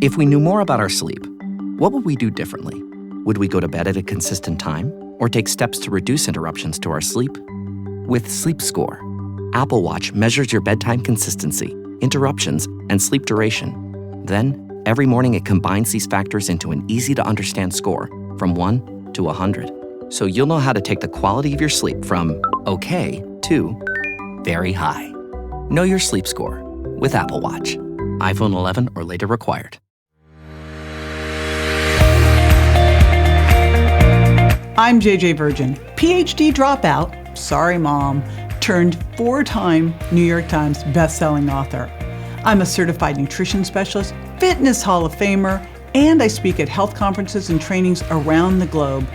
If we knew more about our sleep, what would we do differently? Would we go to bed at a consistent time or take steps to reduce interruptions to our sleep? With Sleep Score, Apple Watch measures your bedtime consistency, interruptions, and sleep duration. Then, every morning it combines these factors into an easy-to-understand score from 1 to 100. So you'll know how to take the quality of your sleep from okay to very high. Know your sleep score with Apple Watch. iPhone 11 or later required. I'm JJ Virgin, PhD dropout, sorry mom, turned 4-time New York Times bestselling author. I'm a certified nutrition specialist, fitness Hall of Famer, and I speak at health conferences and trainings around the globe.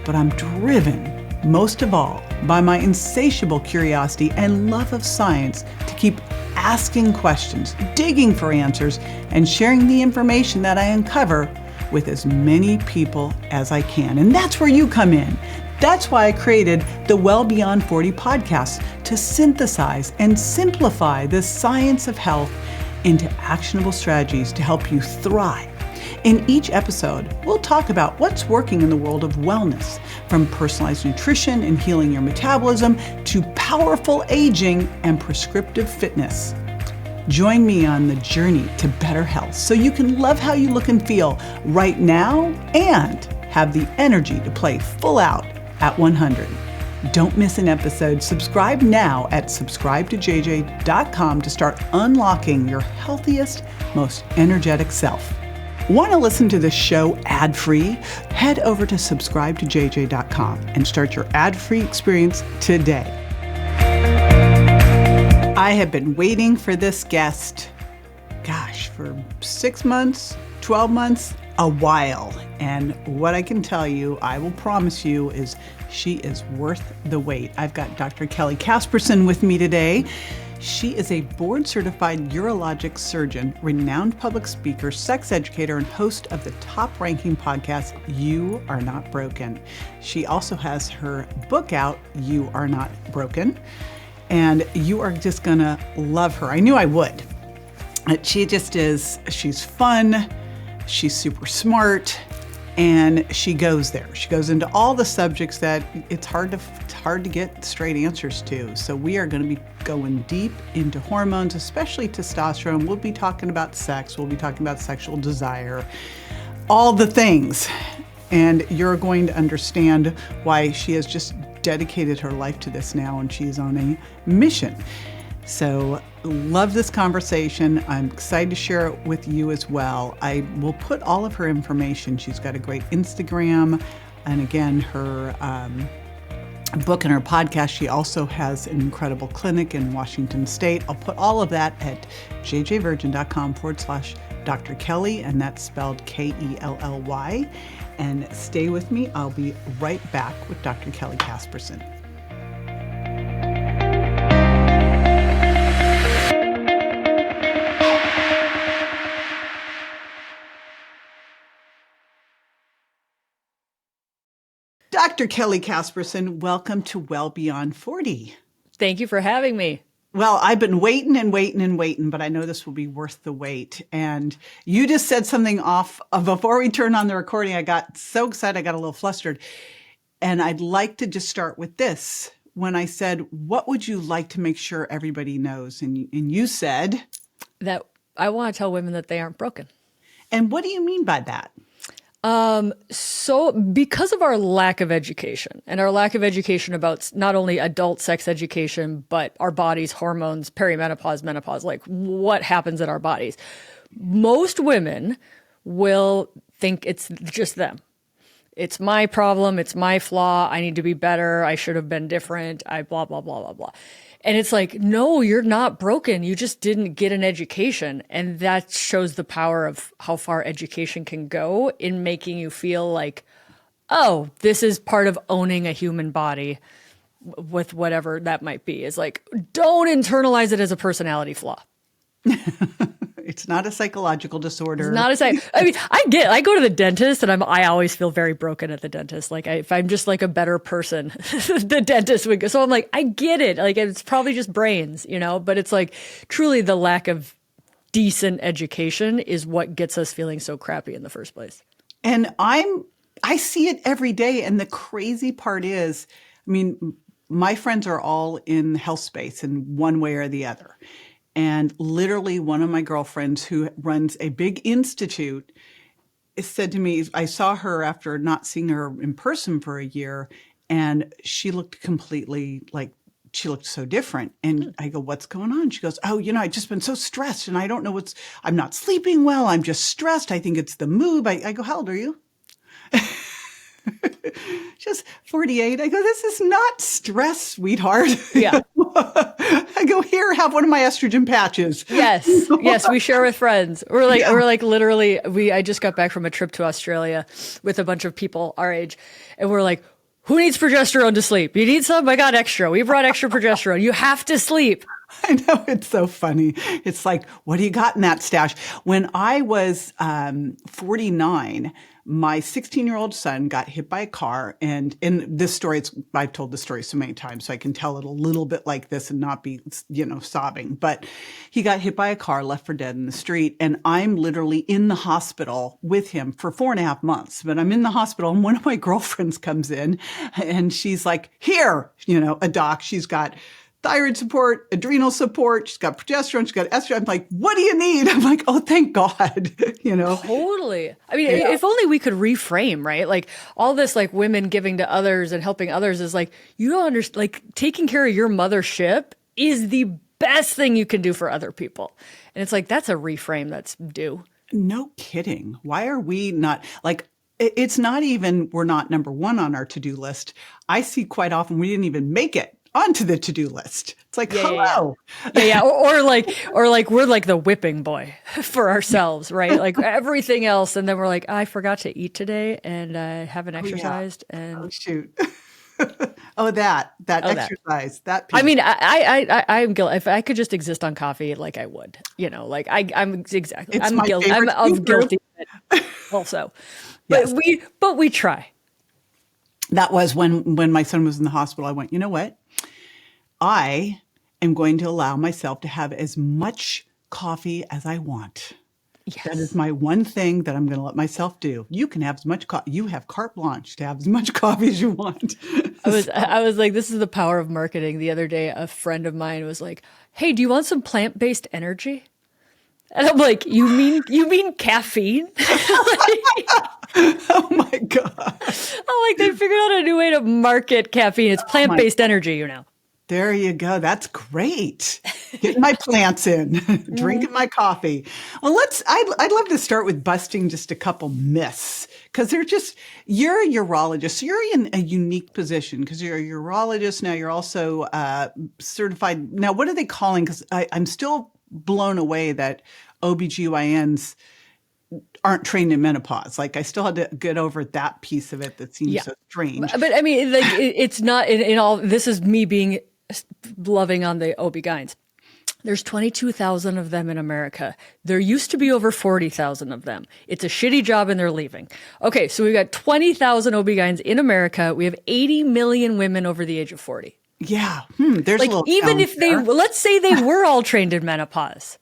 But I'm driven, most of all, by my insatiable curiosity and love of science to keep asking questions, digging for answers, and sharing the information that I uncover with as many people as I can. And that's where you come in. That's why I created the Well Beyond 40 podcast, to synthesize and simplify the science of health into actionable strategies to help you thrive. In each episode, we'll talk about what's working in the world of wellness, from personalized nutrition and healing your metabolism to powerful aging and prescriptive fitness. Join me on the journey to better health so you can love how you look and feel right now and have the energy to play full out at 100. Don't miss an episode. Subscribe now at subscribetojj.com to start unlocking your healthiest, most energetic self. Want to listen to this show ad-free? Head over to subscribetojj.com and start your ad-free experience today. I have been waiting for this guest, for 6 months, 12 months, a while. And what I can tell you, I will promise you, is she is worth the wait. I've got Dr. Kelly Casperson with me today. She is a board-certified urologic surgeon, renowned public speaker, sex educator, and host of the top-ranking podcast, You Are Not Broken. She also has her book out, You Are Not Broken, and you are just gonna love her. I knew I would. She just is, she's fun, she's super smart, and she goes there. She goes into all the subjects that it's hard to get straight answers to. So we are going to be going deep into hormones, especially testosterone. We'll be talking about sex. We'll be talking about sexual desire, all the things. And you're going to understand why she has just dedicated her life to this now, and she's on a mission. So love this conversation. I'm excited to share it with you as well. I will put all of her information. She's got a great Instagram, and again, her book and her podcast. She also has an incredible clinic in Washington State. I'll put all of that at jjvirgin.com/Dr. Kelly, and that's spelled Kelly. And stay with me. I'll be right back with Dr. Kelly Casperson. Dr. Kelly Casperson, welcome to Well Beyond 40. Thank you for having me. Well, I've been waiting, but I know this will be worth the wait. And you just said something off before we turned on the recording. I got so excited, I got a little flustered. And I'd like to just start with this. When I said, what would you like to make sure everybody knows? And you said? That I want to tell women that they aren't broken. And what do you mean by that? So because of our lack of education, and our lack of education about not only adult sex education, but our bodies, hormones, perimenopause, menopause, like what happens in our bodies, most women will think it's just them. It's my problem. It's my flaw. I need to be better. I should have been different. I blah, blah, blah, blah, blah. And it's like, no, you're not broken. You just didn't get an education. And that shows the power of how far education can go in making you feel like, oh, this is part of owning a human body with whatever that might be. Is like, don't internalize it as a personality flaw. It's not a psychological disorder. It's not a I mean, I go to the dentist and I always feel very broken at the dentist. Like if I'm just like a better person, the dentist would go. So I'm like, I get it. Like it's probably just brains, but it's like truly the lack of decent education is what gets us feeling so crappy in the first place. And I see it every day. And the crazy part is, I mean, my friends are all in health space in one way or the other. And literally one of my girlfriends who runs a big institute said to me, I saw her after not seeing her in person for a year, and she looked completely like, she looked so different. And I go, what's going on? She goes, oh, I've just been so stressed and I don't know I'm not sleeping well. I'm just stressed. I think it's the move. I go, how old are you? Just 48. I go, this is not stress, sweetheart. Yeah. I go, here, have one of my estrogen patches. Yes. Yes. We share with friends. We're like literally, I just got back from a trip to Australia with a bunch of people our age. And we're like, who needs progesterone to sleep? You need some? I got extra. We brought extra progesterone. You have to sleep. I know, it's so funny. It's like, what do you got in that stash? When I was 49, my 16-year-old son got hit by a car. And in this story, I've told the story so many times, so I can tell it a little bit like this and not be, sobbing. But he got hit by a car, left for dead in the street. And I'm literally in the hospital with him for 4.5 months. But I'm in the hospital and one of my girlfriends comes in and she's like, here, a doc, she's got thyroid support, adrenal support. She's got progesterone. She's got estrogen. I'm like, what do you need? I'm like, oh, thank God. Totally. I mean, if only we could reframe, right? Like all this, like women giving to others and helping others is like, you don't understand, like taking care of your mothership is the best thing you can do for other people. And it's like, that's a reframe that's due. No kidding. Why are we not like, it's not even, we're not number one on our to-do list. I see quite often we didn't even make it onto the to-do list. It's like, hello. Yeah. Or like we're like the whipping boy for ourselves, right? Like everything else. And then we're like, I forgot to eat today and I haven't exercised. Yeah. And oh, shoot. that exercise, that piece. I mean, I'm guilty. If I could just exist on coffee, like I would, like I'm exactly, it's I'm guilty. I'm guilty also, but yes. we try. That was when my son was in the hospital. I went, you know what? I am going to allow myself to have as much coffee as I want. Yes. That is my one thing that I'm going to let myself do. You can have as much coffee. You have carte blanche to have as much coffee as you want. I was like, this is the power of marketing. The other day, a friend of mine was like, hey, do you want some plant-based energy? And I'm like, you mean caffeine? Oh my God. I'm like, they figured out a new way to market caffeine. It's plant-based energy, There you go. That's great. Getting my plants in, drinking my coffee. Well, I'd love to start with busting just a couple myths because you're a urologist. So you're in a unique position because you're a urologist. Now you're also certified. Now, what are they calling? Because I'm still blown away that OBGYNs aren't trained in menopause. Like I still had to get over that piece of it that seems so strange. But I mean, like it's not in all, this is me being loving on the OB-GYNs. There's 22,000 of them in America. There used to be over 40,000 of them. It's a shitty job and they're leaving. Okay, so we've got 20,000 OB-GYNs in America. We have 80 million women over the age of 40. Yeah. There's like a little even if let's say they were all trained in menopause.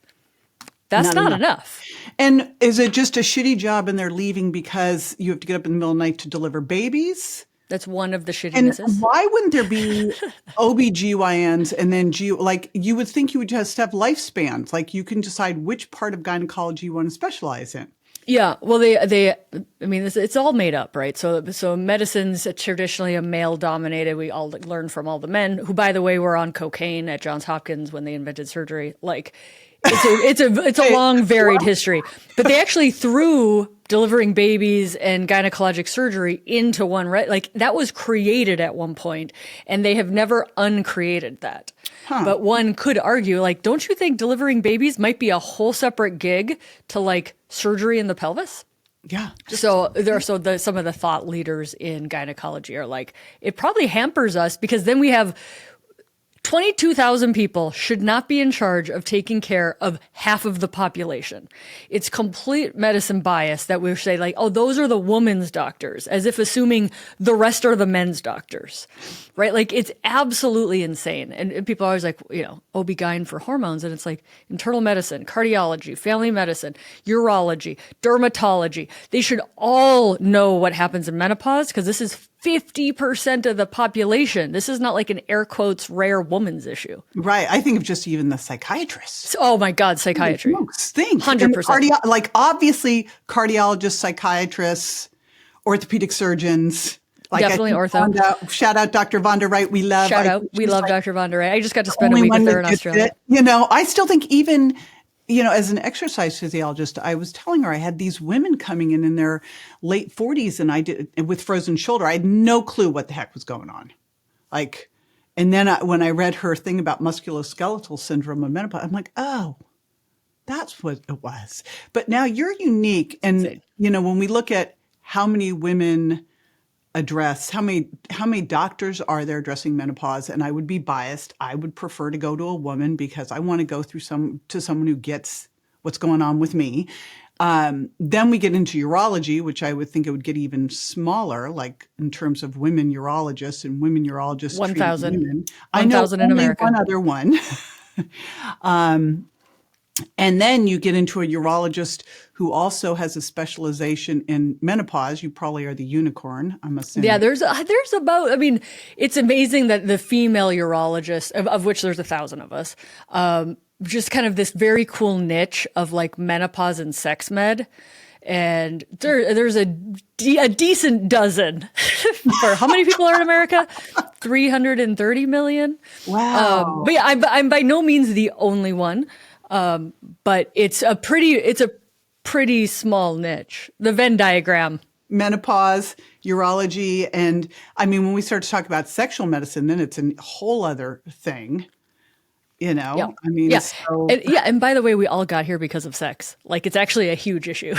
That's not enough. And is it just a shitty job and they're leaving because you have to get up in the middle of the night to deliver babies? That's one of the shittinesses. And why wouldn't there be OBGYNs and then like you would think you would just have lifespans, like you can decide which part of gynecology you want to specialize in. Yeah, well, I mean, it's all made up, right? So medicine's traditionally a male-dominated. We all learn from all the men who, by the way, were on cocaine at Johns Hopkins when they invented surgery. Like, it's a long, varied history. But they actually threw delivering babies and gynecologic surgery into one, right? Like that was created at one point, and they have never uncreated that. But one could argue, like, don't you think delivering babies might be a whole separate gig to like surgery in the pelvis? Yeah. Some of the thought leaders in gynecology are like, it probably hampers us because then we have 22,000 people should not be in charge of taking care of half of the population. It's complete medicine bias that we say like, oh, those are the women's doctors, as if assuming the rest are the men's doctors, right? Like it's absolutely insane. And people are always like, OB-GYN for hormones. And it's like internal medicine, cardiology, family medicine, urology, dermatology. They should all know what happens in menopause because this is 50% of the population. This is not like an air quotes rare woman's issue. Right. I think of just even the psychiatrists. Oh my God, psychiatry. Think 100%. Like obviously cardiologists, psychiatrists, orthopedic surgeons. Like definitely ortho. Shout out Dr. Vonda Wright. We love Dr. Vonda Wright. I just got to spend a week with her in Australia. I still think even as an exercise physiologist, I was telling her I had these women coming in their late 40s and I did with frozen shoulder. I had no clue what the heck was going on. And then when I read her thing about musculoskeletal syndrome of menopause, I'm like, oh, that's what it was. But now you're unique. And, when we look at how many women address, how many doctors are there addressing menopause? And I would be biased. I would prefer to go to a woman because I want to go through to someone who gets what's going on with me. Then we get into urology, which I would think it would get even smaller, like in terms of women urologists and women urologists. 1,000. I know 1,000 in America. One other one. And then you get into a urologist who also has a specialization in menopause. You probably are the unicorn, I'm assuming. Yeah, there's about, it's amazing that the female urologist, of which there's 1,000 of us, just kind of this very cool niche of like menopause and sex med. And there's a decent dozen for how many people are in America? 330 million. Wow. But yeah, I'm by no means the only one. But it's a pretty small niche. The Venn diagram. Menopause, urology, and when we start to talk about sexual medicine, then it's a whole other thing. Yeah. So... And by the way, we all got here because of sex. Like, it's actually a huge issue.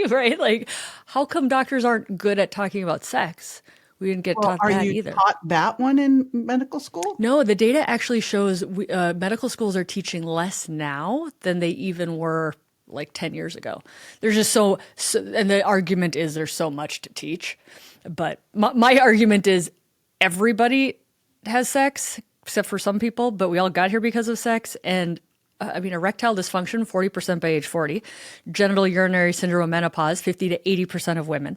Right? Like, how come doctors aren't good at talking about sex? We didn't get taught that either. Are you taught that one in medical school? No, the data actually shows medical schools are teaching less now than they even were like 10 years ago. There's just so and the argument is there's so much to teach. But my argument is everybody has sex except for some people, but we all got here because of sex. And erectile dysfunction, 40% by age 40. Genital urinary syndrome of menopause, 50 to 80% of women.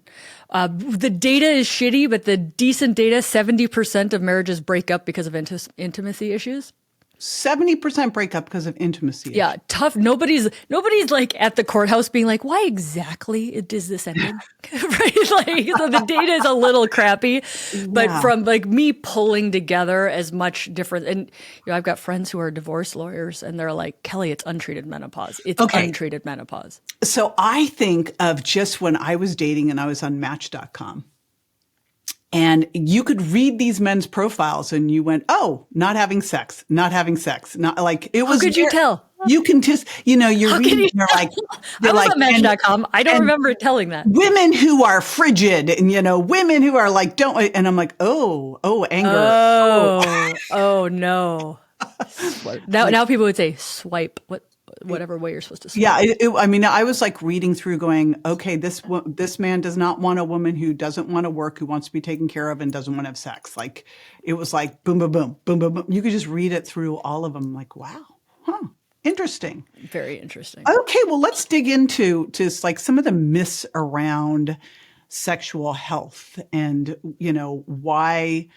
The data is shitty, but the decent data, 70% of marriages break up because of intimacy issues. 70% break up because of intimacy. Yeah, tough. Nobody's like at the courthouse being like, why exactly is this ending? Right? So the data is a little crappy, but from like me pulling together as much different, and I've got friends who are divorce lawyers and they're like, Kelly, it's untreated menopause. It's untreated menopause. So I think of just when I was dating and I was on Match.com. And you could read these men's profiles and you went, oh, not having sex. Not like it was. How could you tell? You can just, you're reading, you're like, I was on Match.com. I don't remember telling that. Women who are frigid and, women who are like, don't, and I'm like, oh, anger. Oh no. Now people would say swipe. Whatever way you're supposed to swipe. Yeah, I was like reading through going, okay, this man does not want a woman who doesn't want to work, who wants to be taken care of and doesn't want to have sex. Like, it was like boom, boom, boom, boom, boom, boom. You could just read it through all of them. Like, wow, interesting. Very interesting. Okay, well, let's dig into just like some of the myths around sexual health and, why...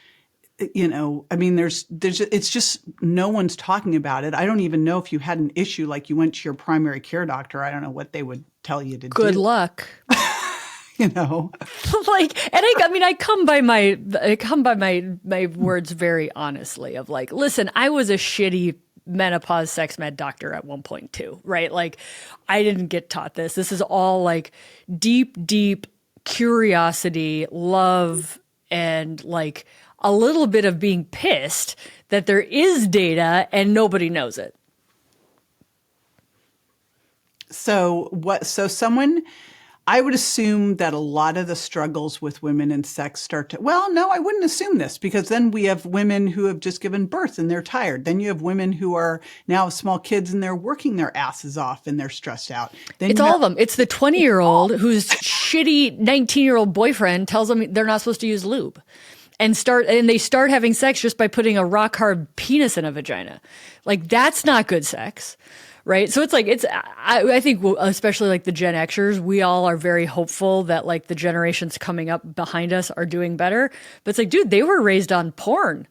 it's just no one's talking about it. I don't even know if you had an issue, like you went to your primary care doctor. I don't know what they would tell you to do. Good luck. And I come by my words very honestly of like, listen, I was a shitty menopause sex med doctor at one point too, right? Like, I didn't get taught this. This is all like deep curiosity, love, and like a little bit of being pissed that there is data and nobody knows it. So someone I would assume that a lot of the struggles with women and sex start to, well, no, I wouldn't assume this, because then we have women who have just given birth and they're tired. Then you have women who are now small kids and they're working their asses off and they're stressed out. Then It's all of them. It's the 20-year-old whose shitty 19-year-old boyfriend tells them they're not supposed to use lube. And they start having sex just by putting a rock hard penis in a vagina. Like, that's not good sex. Right. So it's like, I think especially like the Gen Xers, we all are very hopeful that like the generations coming up behind us are doing better. But it's like, dude, they were raised on porn.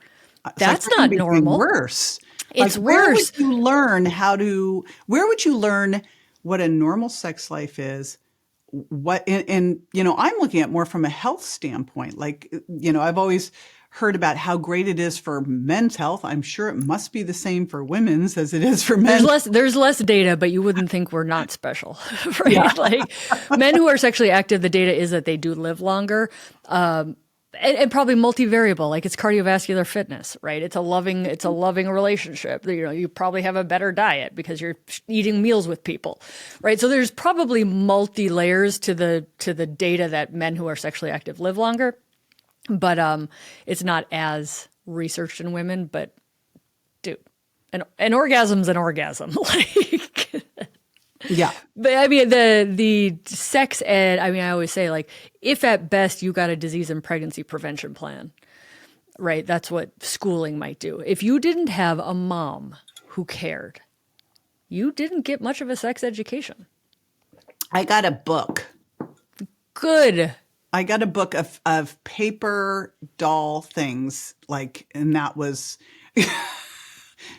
That's not normal. Worse. It's like, where worse. would you learn what a normal sex life is? And I'm looking at more from a health standpoint. Like, I've always heard about how great it is for men's health. I'm sure it must be the same for women's as it is for men. There's less data, but you wouldn't think we're not special, right? Yeah. Like, men who are sexually active, the data is that they do live longer. And probably multivariable, like it's cardiovascular fitness, right? It's a loving relationship. You probably have a better diet because you're eating meals with people, right? So there's probably multi layers to the data that men who are sexually active live longer, but it's not as researched in women. But dude, an orgasm's an orgasm, like. Yeah. But I mean, the sex ed, I mean, I always say, like, if at best you got a disease and pregnancy prevention plan, right? That's what schooling might do. If you didn't have a mom who cared, you didn't get much of a sex education. I got a book. Good. I got a book of paper doll things, like, and that was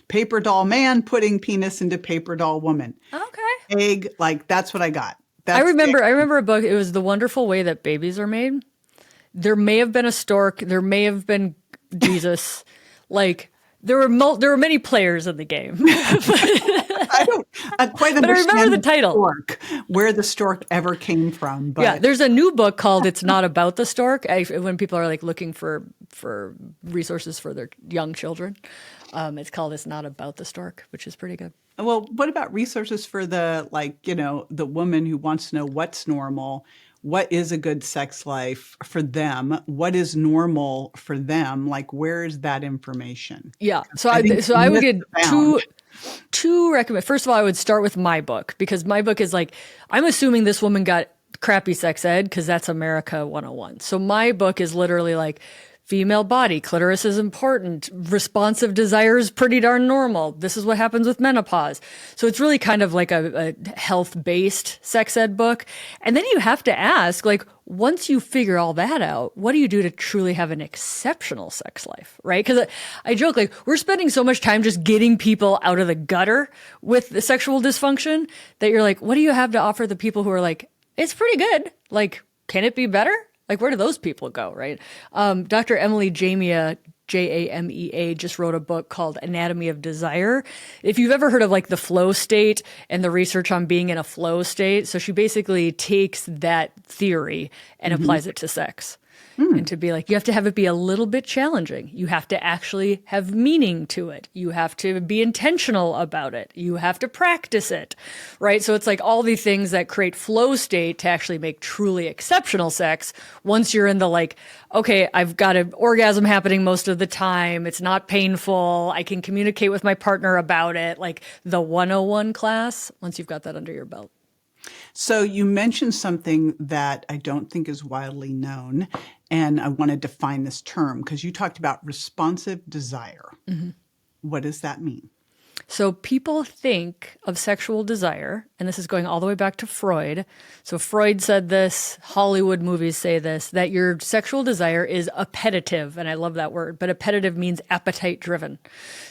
paper doll man putting penis into paper doll woman. Okay. Egg, like, that's what I got. I remember a book. It was The Wonderful Way That Babies Are Made. There may have been a stork. There may have been Jesus. Like, there were many players in the game. I don't quite understand. But I remember the title. Stork, where the stork ever came from. But. Yeah, there's a new book called "It's Not About the Stork." When people are like looking for resources for their young children, it's called "It's Not About the Stork," which is pretty good. Well, what about resources for the the woman who wants to know what's normal? What is a good sex life for them? What is normal for them? Like, where is that information? Yeah. So I would get two recommend. First of all, I would start with my book, because my book is like, I'm assuming this woman got crappy sex ed because that's America 101. So my book is literally like, female body, clitoris is important, responsive desire is pretty darn normal. This is what happens with menopause. So it's really kind of like a health-based sex ed book. And then you have to ask, like, once you figure all that out, what do you do to truly have an exceptional sex life, right? Because I joke, like, we're spending so much time just getting people out of the gutter with the sexual dysfunction that you're like, what do you have to offer the people who are like, it's pretty good. Like, can it be better? Like, where do those people go, right? Dr. Emily Jamea, Jamea, just wrote a book called Anatomy of Desire. If you've ever heard of like the flow state and the research on being in a flow state, so she basically takes that theory and applies it to sex. And to be like, you have to have it be a little bit challenging. You have to actually have meaning to it. You have to be intentional about it. You have to practice it, right? So it's like all the things that create flow state to actually make truly exceptional sex. Once you're in the like, okay, I've got an orgasm happening most of the time. It's not painful. I can communicate with my partner about it. Like the 101 class, once you've got that under your belt. So you mentioned something that I don't think is widely known, and I want to define this term because you talked about responsive desire. Mm-hmm. What does that mean? So people think of sexual desire, and this is going all the way back to Freud. So Freud said this, Hollywood movies say this, that your sexual desire is appetitive, and I love that word, but appetitive means appetite driven.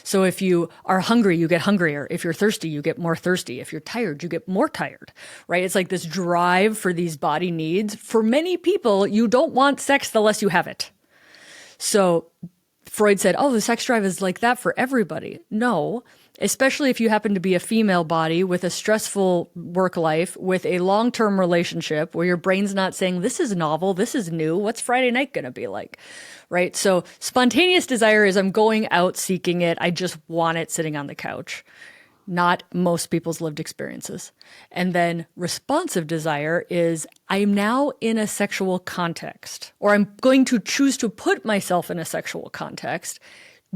So if you are hungry, you get hungrier. If you're thirsty, you get more thirsty. If you're tired, you get more tired, right? It's like this drive for these body needs. For many people, you don't want sex unless you have it. So Freud said, oh, the sex drive is like that for everybody. No. Especially if you happen to be a female body with a stressful work life, with a long-term relationship where your brain's not saying, this is novel, this is new, what's Friday night going to be like, right? So spontaneous desire is I'm going out seeking it, I just want it sitting on the couch. not most people's lived experiences. And then responsive desire is I'm now in a sexual context, or I'm going to choose to put myself in a sexual context,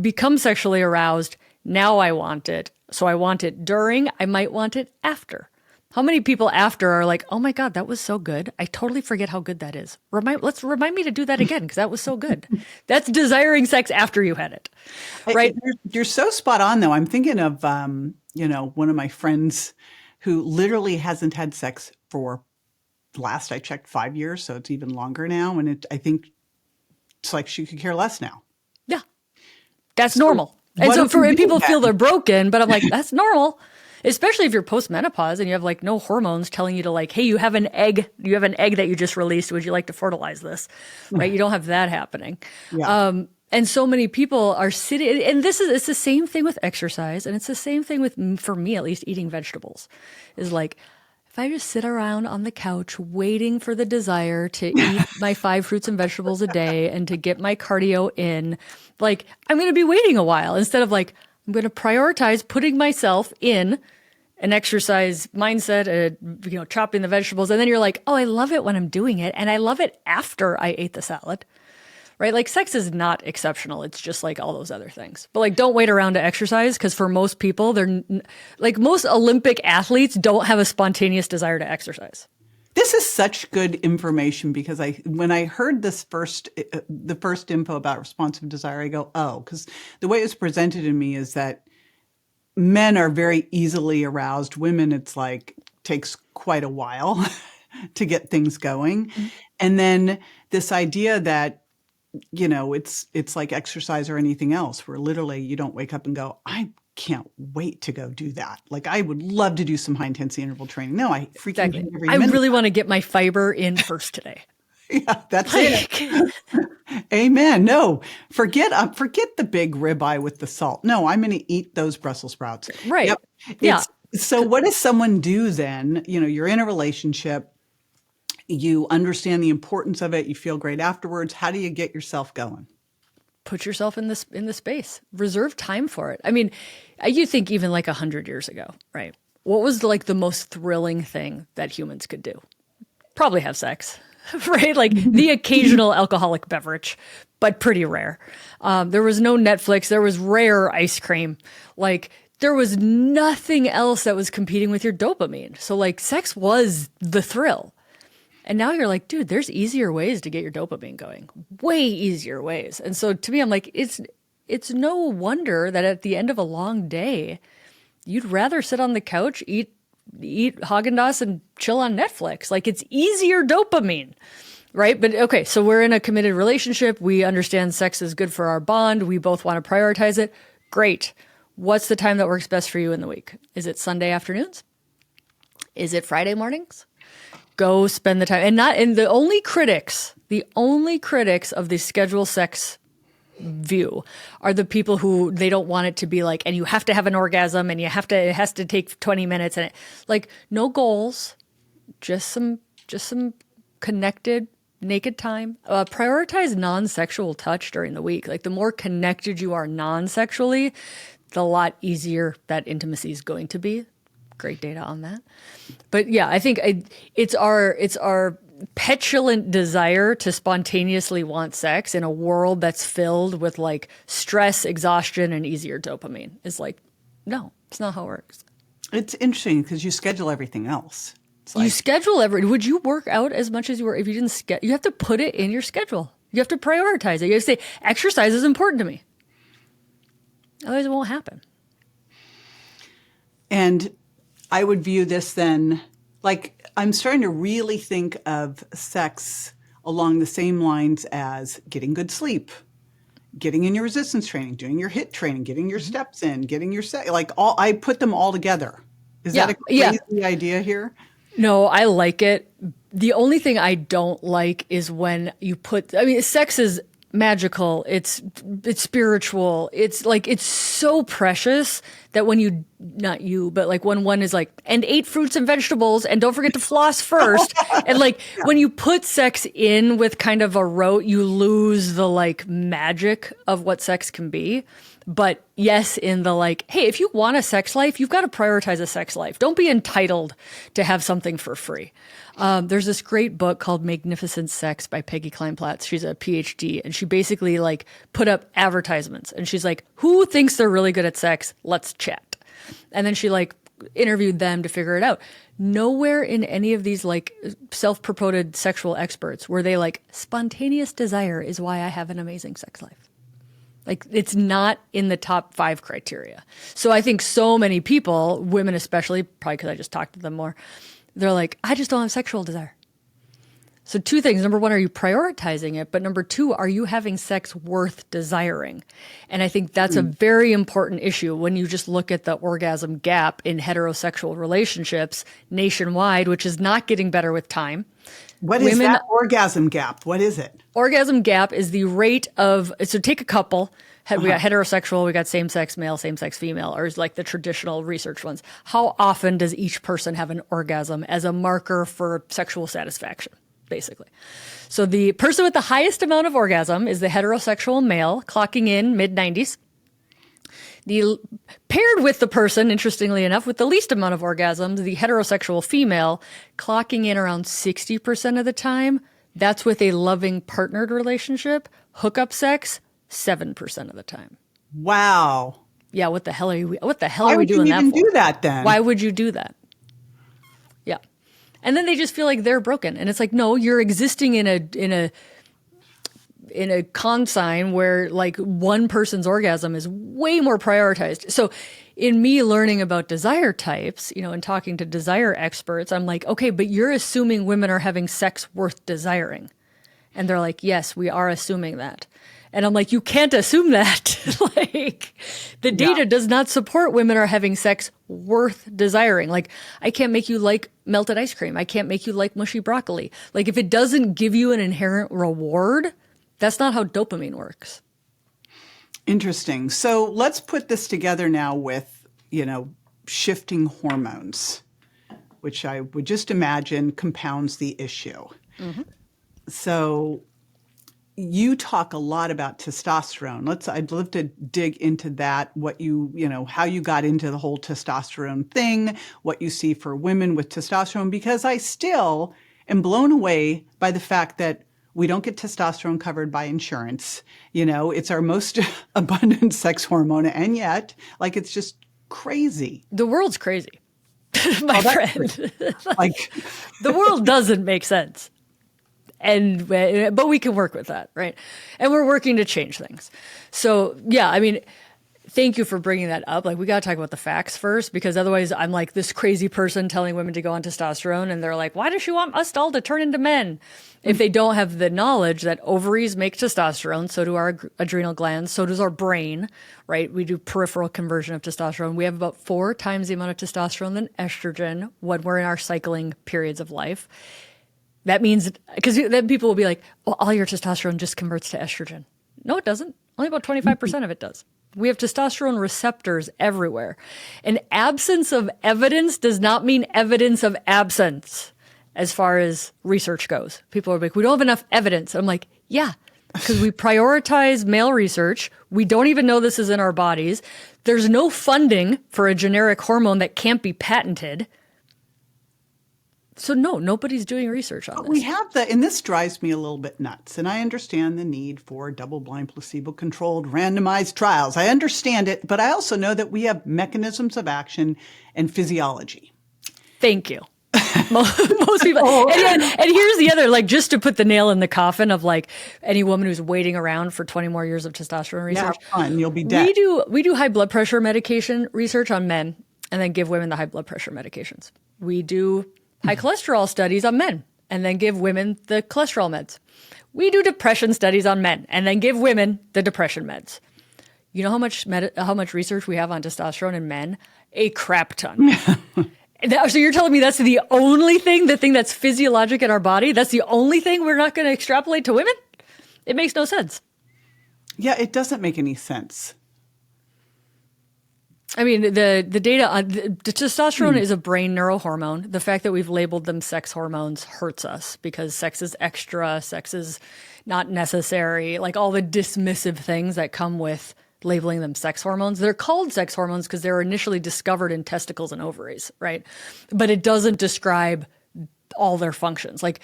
become sexually aroused. Now I want it. So I want it during, I might want it after. How many people after are like, oh my God, that was so good. I totally forget how good that is. Remind me to do that again because that was so good. That's desiring sex after you had it, right? You're so spot on, though. I'm thinking of, one of my friends who literally hasn't had sex for, last I checked, 5 years. So it's even longer now. And I think it's like she could care less now. Yeah, that's normal. And so people feel they're broken, but I'm like, that's normal. Especially if you're post-menopause and you have like no hormones telling you to like, hey, you have an egg that you just released. Would you like to fertilize this? Right? You don't have that happening. Yeah. And so many people are sitting, and it's the same thing with exercise. And it's the same thing with, for me at least, eating vegetables is like, if I just sit around on the couch waiting for the desire to eat my 5 fruits and vegetables a day and to get my cardio in, like I'm going to be waiting a while instead of like, I'm going to prioritize putting myself in an exercise mindset, chopping the vegetables. And then you're like, oh, I love it when I'm doing it. And I love it after I ate the salad, right? Like sex is not exceptional. It's just like all those other things. But like, don't wait around to exercise because for most people, they're like most Olympic athletes don't have a spontaneous desire to exercise. This is such good information because when I heard the first info about responsive desire, I go, oh, because the way it was presented to me is that men are very easily aroused. Women, it's like takes quite a while to get things going. Mm-hmm. And then this idea that, it's like exercise or anything else where literally you don't wake up and go, I can't wait to go do that. Like I would love to do some high intensity interval training. No, I freaking hate every minute. I really want to get my fiber in first today. Yeah, that's it. Amen. No, forget the big ribeye with the salt. No, I'm going to eat those Brussels sprouts. Right. Yep. Yeah. So what does someone do then? You're in a relationship. You understand the importance of it. You feel great afterwards. How do you get yourself going? Put yourself in the space. Reserve time for it. I mean, you think even like 100 years ago, right? What was like the most thrilling thing that humans could do? Probably have sex, right? Like the occasional alcoholic beverage, but pretty rare. There was no Netflix. There was rare ice cream. Like there was nothing else that was competing with your dopamine. So like sex was the thrill. And now you're like, dude, there's easier ways to get your dopamine going, way easier ways. And so to me, I'm like, it's no wonder that at the end of a long day, you'd rather sit on the couch, eat Haagen-Dazs and chill on Netflix. Like it's easier dopamine, right? But okay, so we're in a committed relationship. We understand sex is good for our bond. We both want to prioritize it. Great. What's the time that works best for you in the week? Is it Sunday afternoons? Is it Friday mornings? Go spend the time. And the only critics of the schedule sex view are the people who they don't want it to be like, and you have to have an orgasm and it has to take 20 minutes and like no goals, just some connected naked time. Prioritize non-sexual touch during the week. Like the more connected you are non-sexually, the lot easier that intimacy is going to be. Great data on that. But yeah, I think it's our petulant desire to spontaneously want sex in a world that's filled with like stress, exhaustion, and easier dopamine. Is like, no, it's not how it works. It's interesting because you schedule everything else. Like, you schedule would you work out as much as you were if you didn't you have to put it in your schedule. You have to prioritize it. You have to say, exercise is important to me. Otherwise it won't happen. And I would view this then, like I'm starting to really think of sex along the same lines as getting good sleep, getting in your resistance training, doing your HIIT training, getting your steps in, getting your I put them all together. Is that a crazy idea here? No, I like it. The only thing I don't like is when you sex is magical. It's spiritual. It's like, it's so precious that when when one is like, and 8 fruits and vegetables and don't forget to floss first. And like when you put sex in with kind of a rote, you lose the like magic of what sex can be. But yes, in the like, hey, if you want a sex life, you've got to prioritize a sex life. Don't be entitled to have something for free. There's this great book called Magnificent Sex by Peggy Kleinplatz. She's a PhD, and she basically like put up advertisements, and she's like, who thinks they're really good at sex? Let's chat. And then she like interviewed them to figure it out. Nowhere in any of these like self-purported sexual experts were they like, spontaneous desire is why I have an amazing sex life. Like, it's not in the top 5 criteria. So I think so many people, women especially, probably because I just talked to them more, they're like, I just don't have sexual desire. So 2 things. Number 1, are you prioritizing it? But number 2, are you having sex worth desiring? And I think that's a very important issue when you just look at the orgasm gap in heterosexual relationships nationwide, which is not getting better with time. What is that orgasm gap? What is it? Orgasm gap is the rate of, so take a couple, we got heterosexual, we got same-sex male, same-sex female, or like the traditional research ones. How often does each person have an orgasm as a marker for sexual satisfaction, basically? So the person with the highest amount of orgasm is the heterosexual male, clocking in mid-90s. Paired with the person, interestingly enough, with the least amount of orgasms, the heterosexual female, clocking in around 60% of the time. That's with a loving partnered relationship. Hookup sex, 7% of the time. Wow. Yeah, what the hell are we doing that for? Why would you even do that then? Why would you do that? Yeah. And then they just feel like they're broken. And it's like, no, you're existing in a consign where like one person's orgasm is way more prioritized. So in me learning about desire types, and talking to desire experts, I'm like, okay, but you're assuming women are having sex worth desiring. And they're like, yes, we are assuming that. And I'm like, you can't assume that. Like, the data does not support women are having sex worth desiring. Like, I can't make you like melted ice cream. I can't make you like mushy broccoli. Like, if it doesn't give you an inherent reward, that's not how dopamine works. Interesting. So let's put this together now with, shifting hormones, which I would just imagine compounds the issue. Mm-hmm. So you talk a lot about testosterone. I'd love to dig into that, how you got into the whole testosterone thing, what you see for women with testosterone, because I still am blown away by the fact that we don't get testosterone covered by insurance. It's our most abundant sex hormone. And yet, it's just crazy. The world's crazy, my friend. The world doesn't make sense. But we can work with that, right? And we're working to change things. So, yeah, I mean, thank you for bringing that up. We got to talk about the facts first, because otherwise I'm like this crazy person telling women to go on testosterone. And they're like, why does she want us all to turn into men? If they don't have the knowledge that ovaries make testosterone, so do our adrenal glands, so does our brain, right? We do peripheral conversion of testosterone. We have about 4 times the amount of testosterone than estrogen when we're in our cycling periods of life. That means, because then people will be like, well, all your testosterone just converts to estrogen. No, it doesn't. Only about 25% of it does. We have testosterone receptors everywhere. And absence of evidence does not mean evidence of absence as far as research goes. People are like, we don't have enough evidence. I'm like, yeah, because we prioritize male research. We don't even know this is in our bodies. There's no funding for a generic hormone that can't be patented. So no, nobody's doing research on this. We have and this drives me a little bit nuts. And I understand the need for double-blind, placebo-controlled, randomized trials. I understand it, but I also know that we have mechanisms of action and physiology. Thank you. Most people. And here's the other, just to put the nail in the coffin of any woman who's waiting around for 20 more years of testosterone research. Yeah, fun. You'll be dead. We do high blood pressure medication research on men and then give women the high blood pressure medications. We do high cholesterol studies on men and then give women the cholesterol meds. We do depression studies on men and then give women the depression meds. You know how much research we have on testosterone in men? A crap ton. So you're telling me that's the thing that's physiologic in our body? That's the only thing we're not going to extrapolate to women? It makes no sense. Yeah, it doesn't make any sense. I mean, the data on the testosterone is a brain neurohormone. The fact that we've labeled them sex hormones hurts us because sex is extra, sex is not necessary, all the dismissive things that come with labeling them sex hormones. They're called sex hormones because they were initially discovered in testicles and ovaries, right? But it doesn't describe all their functions. Like,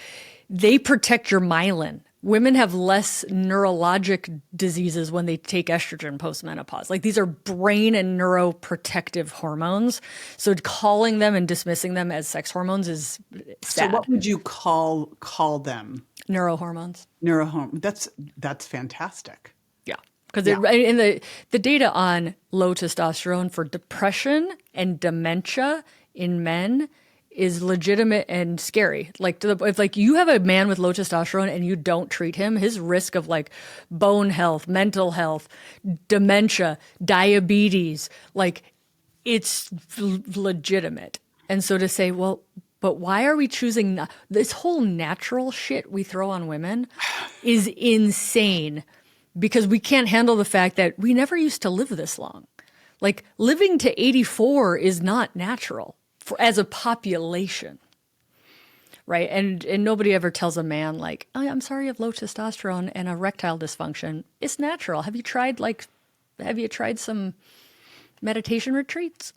they protect your myelin. Women have less neurologic diseases when they take estrogen postmenopause. Like, these are brain and neuroprotective hormones. So calling them and dismissing them as sex hormones is sad. So what would you call them? Neurohormones. Neurohormone. That's fantastic. Yeah. Because in the data on low testosterone for depression and dementia in men is legitimate and scary. Like, if like you have a man with low testosterone and you don't treat him, his risk of like bone health, mental health, dementia, diabetes, like, it's legitimate. And so to say, well, but why are we choosing this whole natural shit we throw on women is insane, because we can't handle the fact that we never used to live this long. Like, living to 84 is not natural as a population, right? And nobody ever tells a man like, oh, I'm sorry you have low testosterone and erectile dysfunction. It's natural. Have you tried some meditation retreats?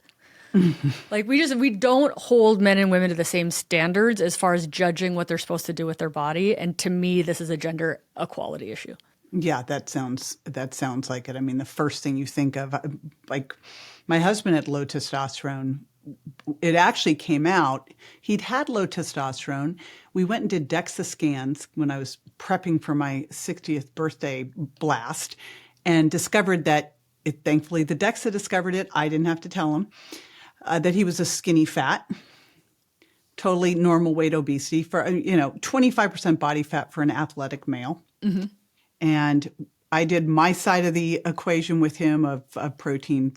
Like, we don't hold men and women to the same standards as far as judging what they're supposed to do with their body. And to me, this is a gender equality issue. Yeah, that sounds like it. I mean, the first thing you think of, like, my husband had low testosterone. It actually came out. He'd had low testosterone. We went and did DEXA scans when I was prepping for my 60th birthday blast, and discovered that thankfully the DEXA discovered it. I didn't have to tell him that he was a skinny fat, totally normal weight obesity for 25% body fat for an athletic male. Mm-hmm. And I did my side of the equation with him of protein,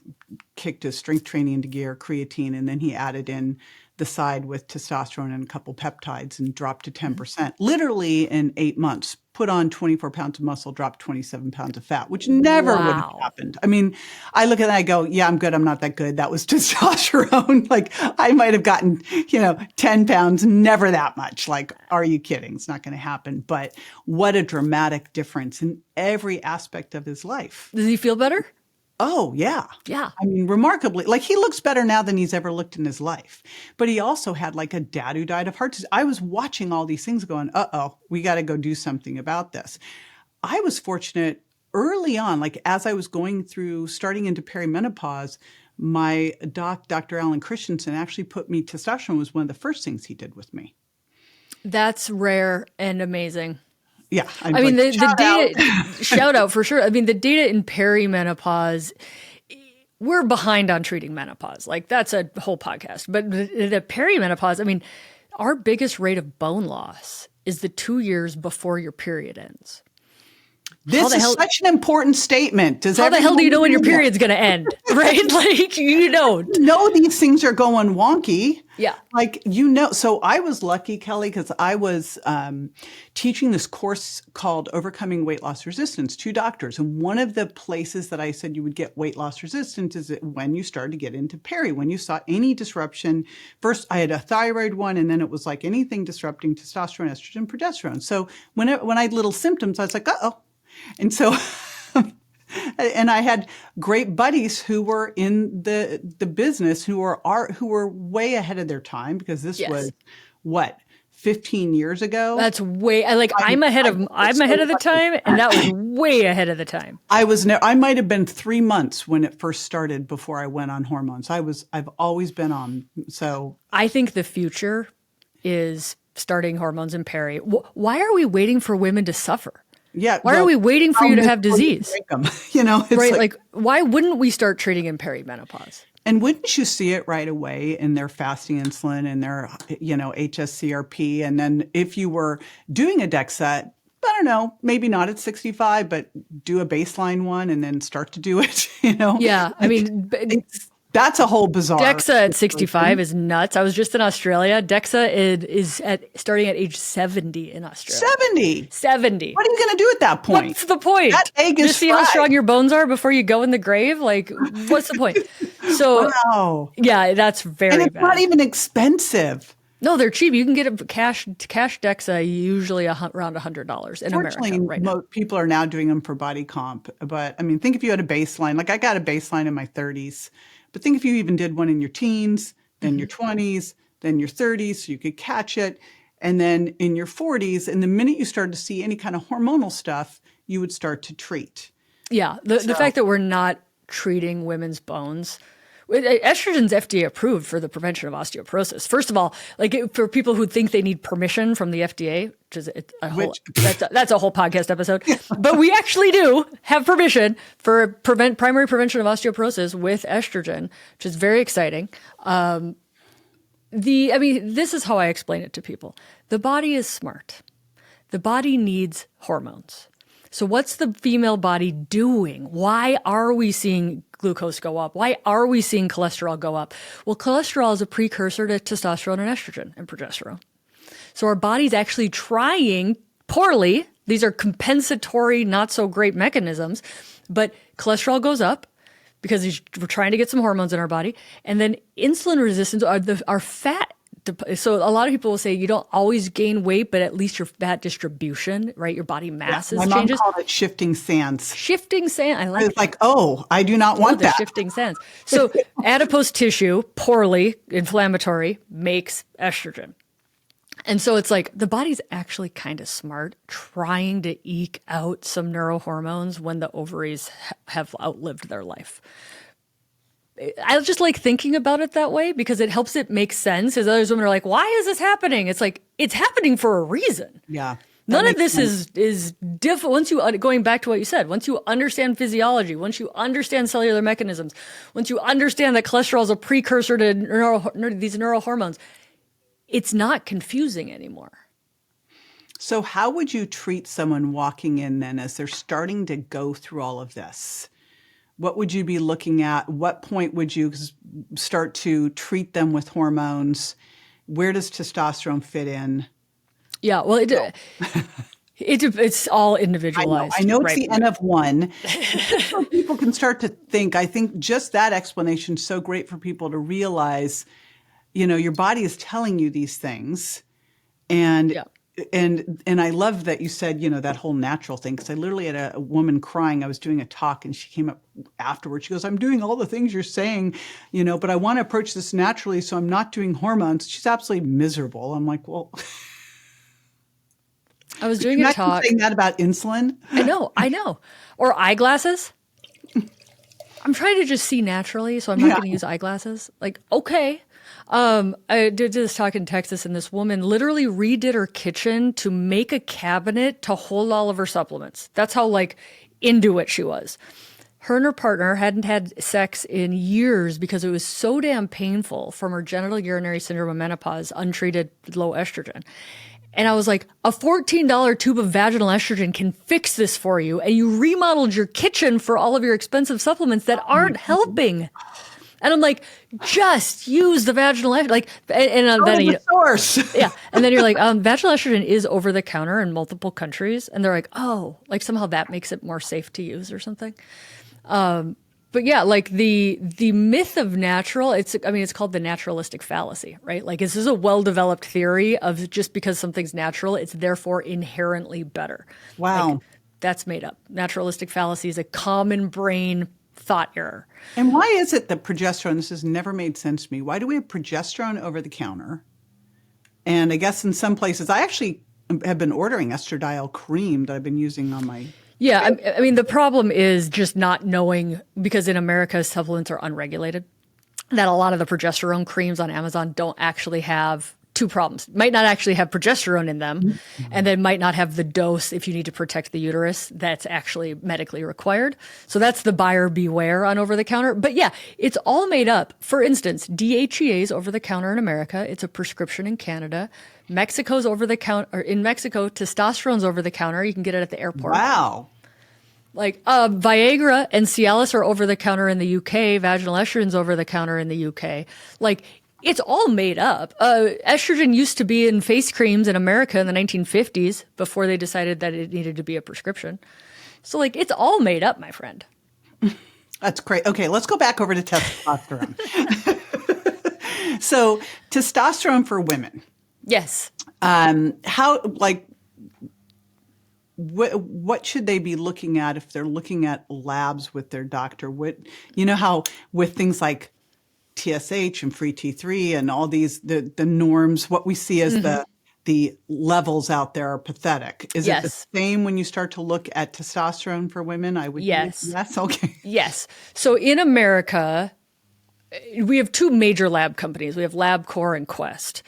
kicked his strength training into gear, creatine, and then he added in the side with testosterone and a couple peptides and dropped to 10%. Literally in 8 months, put on 24 pounds of muscle, dropped 27 pounds of fat, which never would have happened. I mean, I look at that and I go, yeah, I'm good. I'm not that good. That was testosterone. Like, I might have gotten, 10 pounds, never that much. Like, are you kidding? It's not going to happen. But what a dramatic difference in every aspect of his life. Does he feel better? Oh, yeah. Yeah. I mean, remarkably, like, he looks better now than he's ever looked in his life. But he also had like a dad who died of heart disease. I was watching all these things going, we got to go do something about this. I was fortunate early on, like as I was starting into perimenopause, my Dr. Alan Christensen, actually put me, testosterone was one of the first things he did with me. That's rare and amazing. Yeah. I mean, the data, shout out for sure. I mean, the data in perimenopause, we're behind on treating menopause. Like, that's a whole podcast. But the perimenopause, I mean, our biggest rate of bone loss is the 2 years before your period ends. This is such an important statement. How the hell do you know when your period's going to end? Right? Like, you don't. know these things are going wonky. Yeah. Like, so I was lucky, Kelly, because I was teaching this course called Overcoming Weight Loss Resistance to doctors. And one of the places that I said you would get weight loss resistance is when you started to get into peri, when you saw any disruption. First, I had a thyroid one, and then it was like anything disrupting testosterone, estrogen, progesterone. So when I had little symptoms, I was like, uh-oh. And so, and I had great buddies who were in the business who were way ahead of their time, because this was 15 years ago. That's way I'm ahead of the time, and that was way ahead of the time. I might have been 3 months when it first started before I went on hormones. I've always been on. So I think the future is starting hormones in peri. Why are we waiting for women to suffer? Yeah. Why are we waiting for you to have disease? It's right? Like, why wouldn't we start treating in perimenopause? And wouldn't you see it right away in their fasting insulin and their, HSCRP? And then if you were doing a DEXA, I don't know, maybe not at 65, but do a baseline one and then start to do it, Yeah. I mean, that's a whole bizarre. DEXA at 65 is nuts. I was just in Australia. DEXA is starting at age 70 in Australia. 70. What are you going to do at that point? What's the point? That egg is just see fried. how strong your bones are before you go in the grave? Like, what's the point? So, wow. Yeah, that's very and it's bad. not even expensive. No, they're cheap. You can get a cash DEXA usually around $100 in Fortunately, America right now. people are now doing them for body comp. But I mean, think if you had a baseline, like I got a baseline in my 30s, but think if you even did one in your teens, then your 20s, then your 30s, so you could catch it. And then in your 40s, and the minute you started to see any kind of hormonal stuff, you would start to treat. Yeah. The fact that we're not treating women's bones. Estrogen's FDA approved for the prevention of osteoporosis. First of all, like for people who think they need permission from the FDA, which is that's a whole podcast episode, but we actually do have permission for primary prevention of osteoporosis with estrogen, which is very exciting. This is how I explain it to people. The body is smart. The body needs hormones. So what's the female body doing? Why are we seeing glucose go up? Why are we seeing cholesterol go up? Well, cholesterol is a precursor to testosterone and estrogen and progesterone. So our body's actually trying poorly. These are compensatory, not so great mechanisms, but cholesterol goes up because we're trying to get some hormones in our body. And then insulin resistance are fat. So a lot of people will say you don't always gain weight, but at least your fat distribution, right? Your body mass changes. My mom called it shifting sands. Shifting sand. I was like, oh, I do not want that. Shifting sands. So adipose tissue, poorly inflammatory, makes estrogen. And so it's like the body's actually kind of smart, trying to eke out some neurohormones when the ovaries have outlived their life. I just like thinking about it that way because it helps it make sense. As other women are like, why is this happening? It's like, it's happening for a reason. Yeah. None of this is different. Once you, going back to what you said, once you understand physiology, once you understand cellular mechanisms, once you understand that cholesterol is a precursor to these neurohormones, it's not confusing anymore. So how would you treat someone walking in then as they're starting to go through all of this? What would you be looking at? What point would you start to treat them with hormones? Where does testosterone fit in? Yeah, well, it's all individualized. I know it's the N of one. So people can start to think. I think just that explanation is so great for people to realize, your body is telling you these things. And yeah. And I love that you said, that whole natural thing, because I literally had a woman crying. I was doing a talk and she came up afterwards. She goes, I'm doing all the things you're saying, but I want to approach this naturally, so I'm not doing hormones. She's absolutely miserable. I'm like, well, I was doing a talk. Saying that about insulin. I know. Or eyeglasses. I'm trying to just see naturally, so I'm not going to use eyeglasses. Like, okay. I did this talk in Texas, and this woman literally redid her kitchen to make a cabinet to hold all of her supplements. That's how into it she was. Her and her partner hadn't had sex in years because it was so damn painful from her genital urinary syndrome and menopause, untreated low estrogen. And I was like, a $14 tube of vaginal estrogen can fix this for you. And you remodeled your kitchen for all of your expensive supplements that aren't helping. And I'm like, just use the vaginal estrogen. Then the source. Yeah. And then you're like, vaginal estrogen is over the counter in multiple countries. And they're like, oh, somehow that makes it more safe to use or something. But yeah, the myth of natural, it's called the naturalistic fallacy, right? This is a well-developed theory of just because something's natural, it's therefore inherently better. Wow. That's made up. Naturalistic fallacy is a common brain thought error. And why is it that progesterone, this has never made sense to me, why do we have progesterone over the counter? And I guess in some places, I actually have been ordering estradiol cream that I've been using on my... Yeah, the problem is just not knowing, because in America, supplements are unregulated, that a lot of the progesterone creams on Amazon don't actually have two problems. Might not actually have progesterone in them, and then might not have the dose if you need to protect the uterus that's actually medically required. So that's the buyer beware on over-the-counter. But yeah, it's all made up. For instance, DHEA is over-the-counter in America. It's a prescription in Canada. Mexico's over-the-counter, or in Mexico, testosterone's over-the-counter. You can get it at the airport. Wow. Viagra and Cialis are over-the-counter in the UK. Vaginal estrogen's over-the-counter in the UK. It's all made up. Estrogen used to be in face creams in America in the 1950s before they decided that it needed to be a prescription. So, it's all made up, my friend. That's great. Okay, let's go back over to testosterone. So testosterone for women. Yes. How, like, what should they be looking at if they're looking at labs with their doctor? You know how with things like TSH and free T3 and all these, the norms, what we see as the levels out there are pathetic. Is it the same when you start to look at testosterone for women? I would Yes. Yes. Okay. Yes. So in America, we have two major lab companies. We have LabCorp and Quest.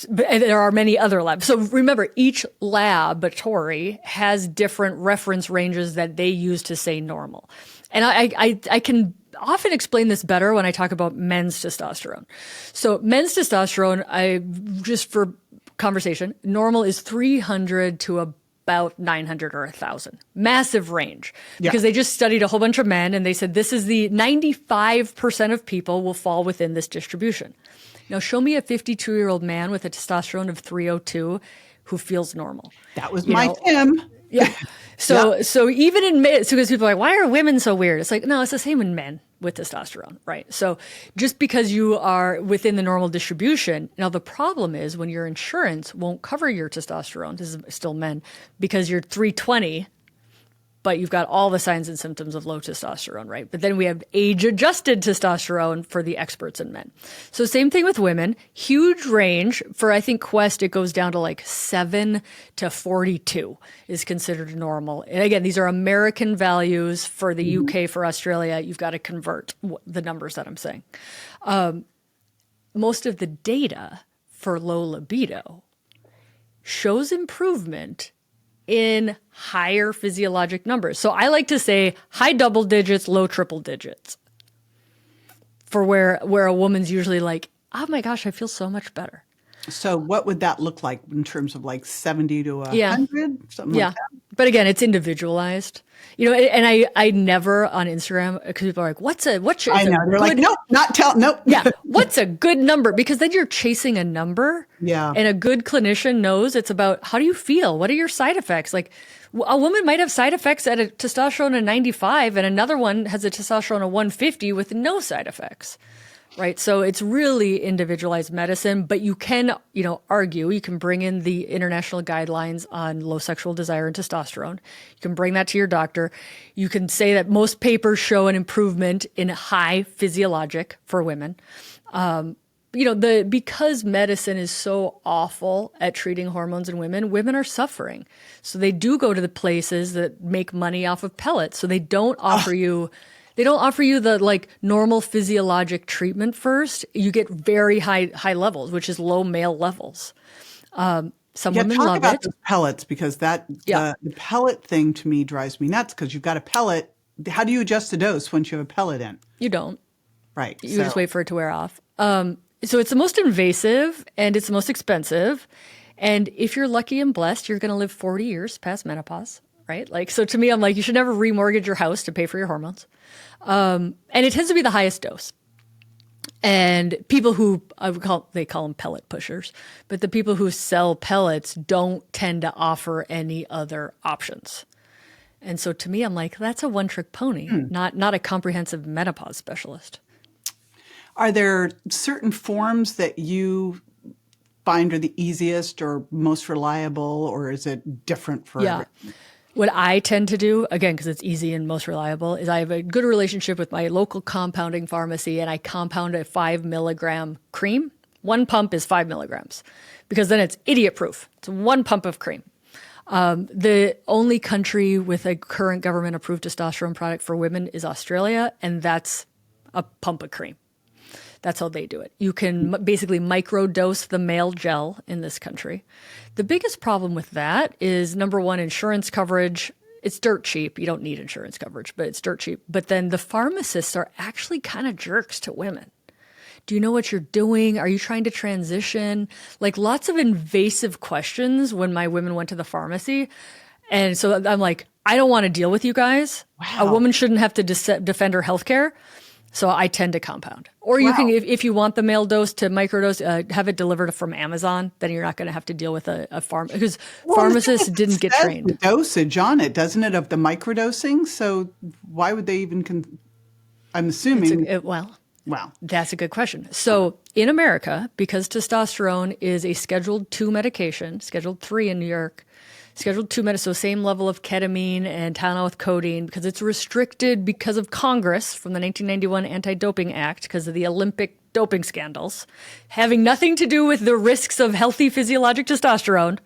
And there are many other labs. So remember, each laboratory has different reference ranges that they use to say normal. And I can often explain this better when I talk about men's testosterone. So men's testosterone, just for conversation, normal is 300 to about 900 or 1,000. Massive range. Because they just studied a whole bunch of men and they said this is the 95% of people will fall within this distribution. Now, show me a 52-year-old man with a testosterone of 302 who feels normal. That was my Tim. Yeah. So even in men, because people are like, why are women so weird? It's like, no, it's the same in men with testosterone, right? So just because you are within the normal distribution, now the problem is when your insurance won't cover your testosterone, this is still men, because you're 320, but you've got all the signs and symptoms of low testosterone, right? But then we have age-adjusted testosterone for the experts in men. So same thing with women, huge range. For, I think, Quest, it goes down to like 7 to 42 is considered normal. And again, these are American values. For the UK, for Australia, you've got to convert the numbers that I'm saying. Most of the data for low libido shows improvement in higher physiologic numbers. So I like to say high double digits, low triple digits for where a woman's usually like, oh my gosh, I feel so much better. So what would that look like in terms of like 70 to 100? Something like that? But again, it's individualized. You know, and I never on Instagram, because people are like, what's I know. They're like, nope, nope. Yeah. What's a good number? Because then you're chasing a number. Yeah. And a good clinician knows it's about how do you feel? What are your side effects? Like a woman might have side effects at a testosterone of 95 and another one has a testosterone of 150 with no side effects. Right. So it's really individualized medicine, but you can, argue, you can bring in the international guidelines on low sexual desire and testosterone. You can bring that to your doctor. You can say that most papers show an improvement in high physiologic for women. Because medicine is so awful at treating hormones in women are suffering. So they do go to the places that make money off of pellets. So they don't offer you the like normal physiologic treatment first. You get very high levels, which is low male levels. Some women talk love about it. Those pellets, because the pellet thing to me drives me nuts, because you've got a pellet. How do you adjust the dose once you have a pellet in? You don't. Right. You just wait for it to wear off. So it's the most invasive and it's the most expensive. And if you're lucky and blessed, you're going to live 40 years past menopause, right? Like, so to me, I'm like, you should never remortgage your house to pay for your hormones. And it tends to be the highest dose. And people who they call them pellet pushers, but the people who sell pellets don't tend to offer any other options. And so to me, I'm like, that's a one-trick pony, not a comprehensive menopause specialist. Are there certain forms that you find are the easiest or most reliable, or is it different for everyone? What I tend to do, again, because it's easy and most reliable, is I have a good relationship with my local compounding pharmacy, and I compound a 5 milligram cream. One pump is 5 milligrams, because then it's idiot proof. It's one pump of cream. The only country with a current government approved testosterone product for women is Australia, and that's a pump of cream. That's how they do it. You can basically microdose the male gel in this country. The biggest problem with that is, number one, insurance coverage. It's dirt cheap. You don't need insurance coverage, but it's dirt cheap. But then the pharmacists are actually kind of jerks to women. Do you know what you're doing? Are you trying to transition? Like, lots of invasive questions when my women went to the pharmacy. And so I'm like, I don't want to deal with you guys. Wow. A woman shouldn't have to defend her healthcare. So I tend to compound. Or you can, if you want the male dose to microdose, have it delivered from Amazon. Then you're not going to have to deal with a because pharmacists didn't get trained. The dosage on it, doesn't it, of the microdosing? So why would they even? I'm assuming. Wow. That's a good question. So in America, because testosterone is a Schedule II medication, Schedule III in New York, Schedule II medicine, so same level of ketamine and Tylenol with codeine, because it's restricted because of Congress from the 1991 Anti-Doping Act, because of the Olympic doping scandals, having nothing to do with the risks of healthy physiologic testosterone.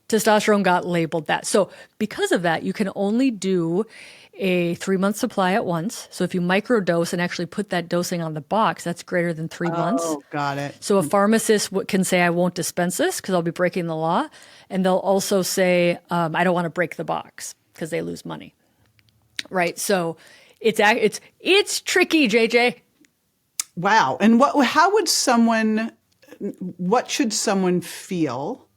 Testosterone got labeled that. So because of that, you can only do a 3-month supply at once. So if you microdose and actually put that dosing on the box, that's greater than 3 months. Oh, got it. So a pharmacist can say, I won't dispense this because I'll be breaking the law. And they'll also say, I don't want to break the box because they lose money. Right. So it's tricky, JJ. Wow. And what should someone feel?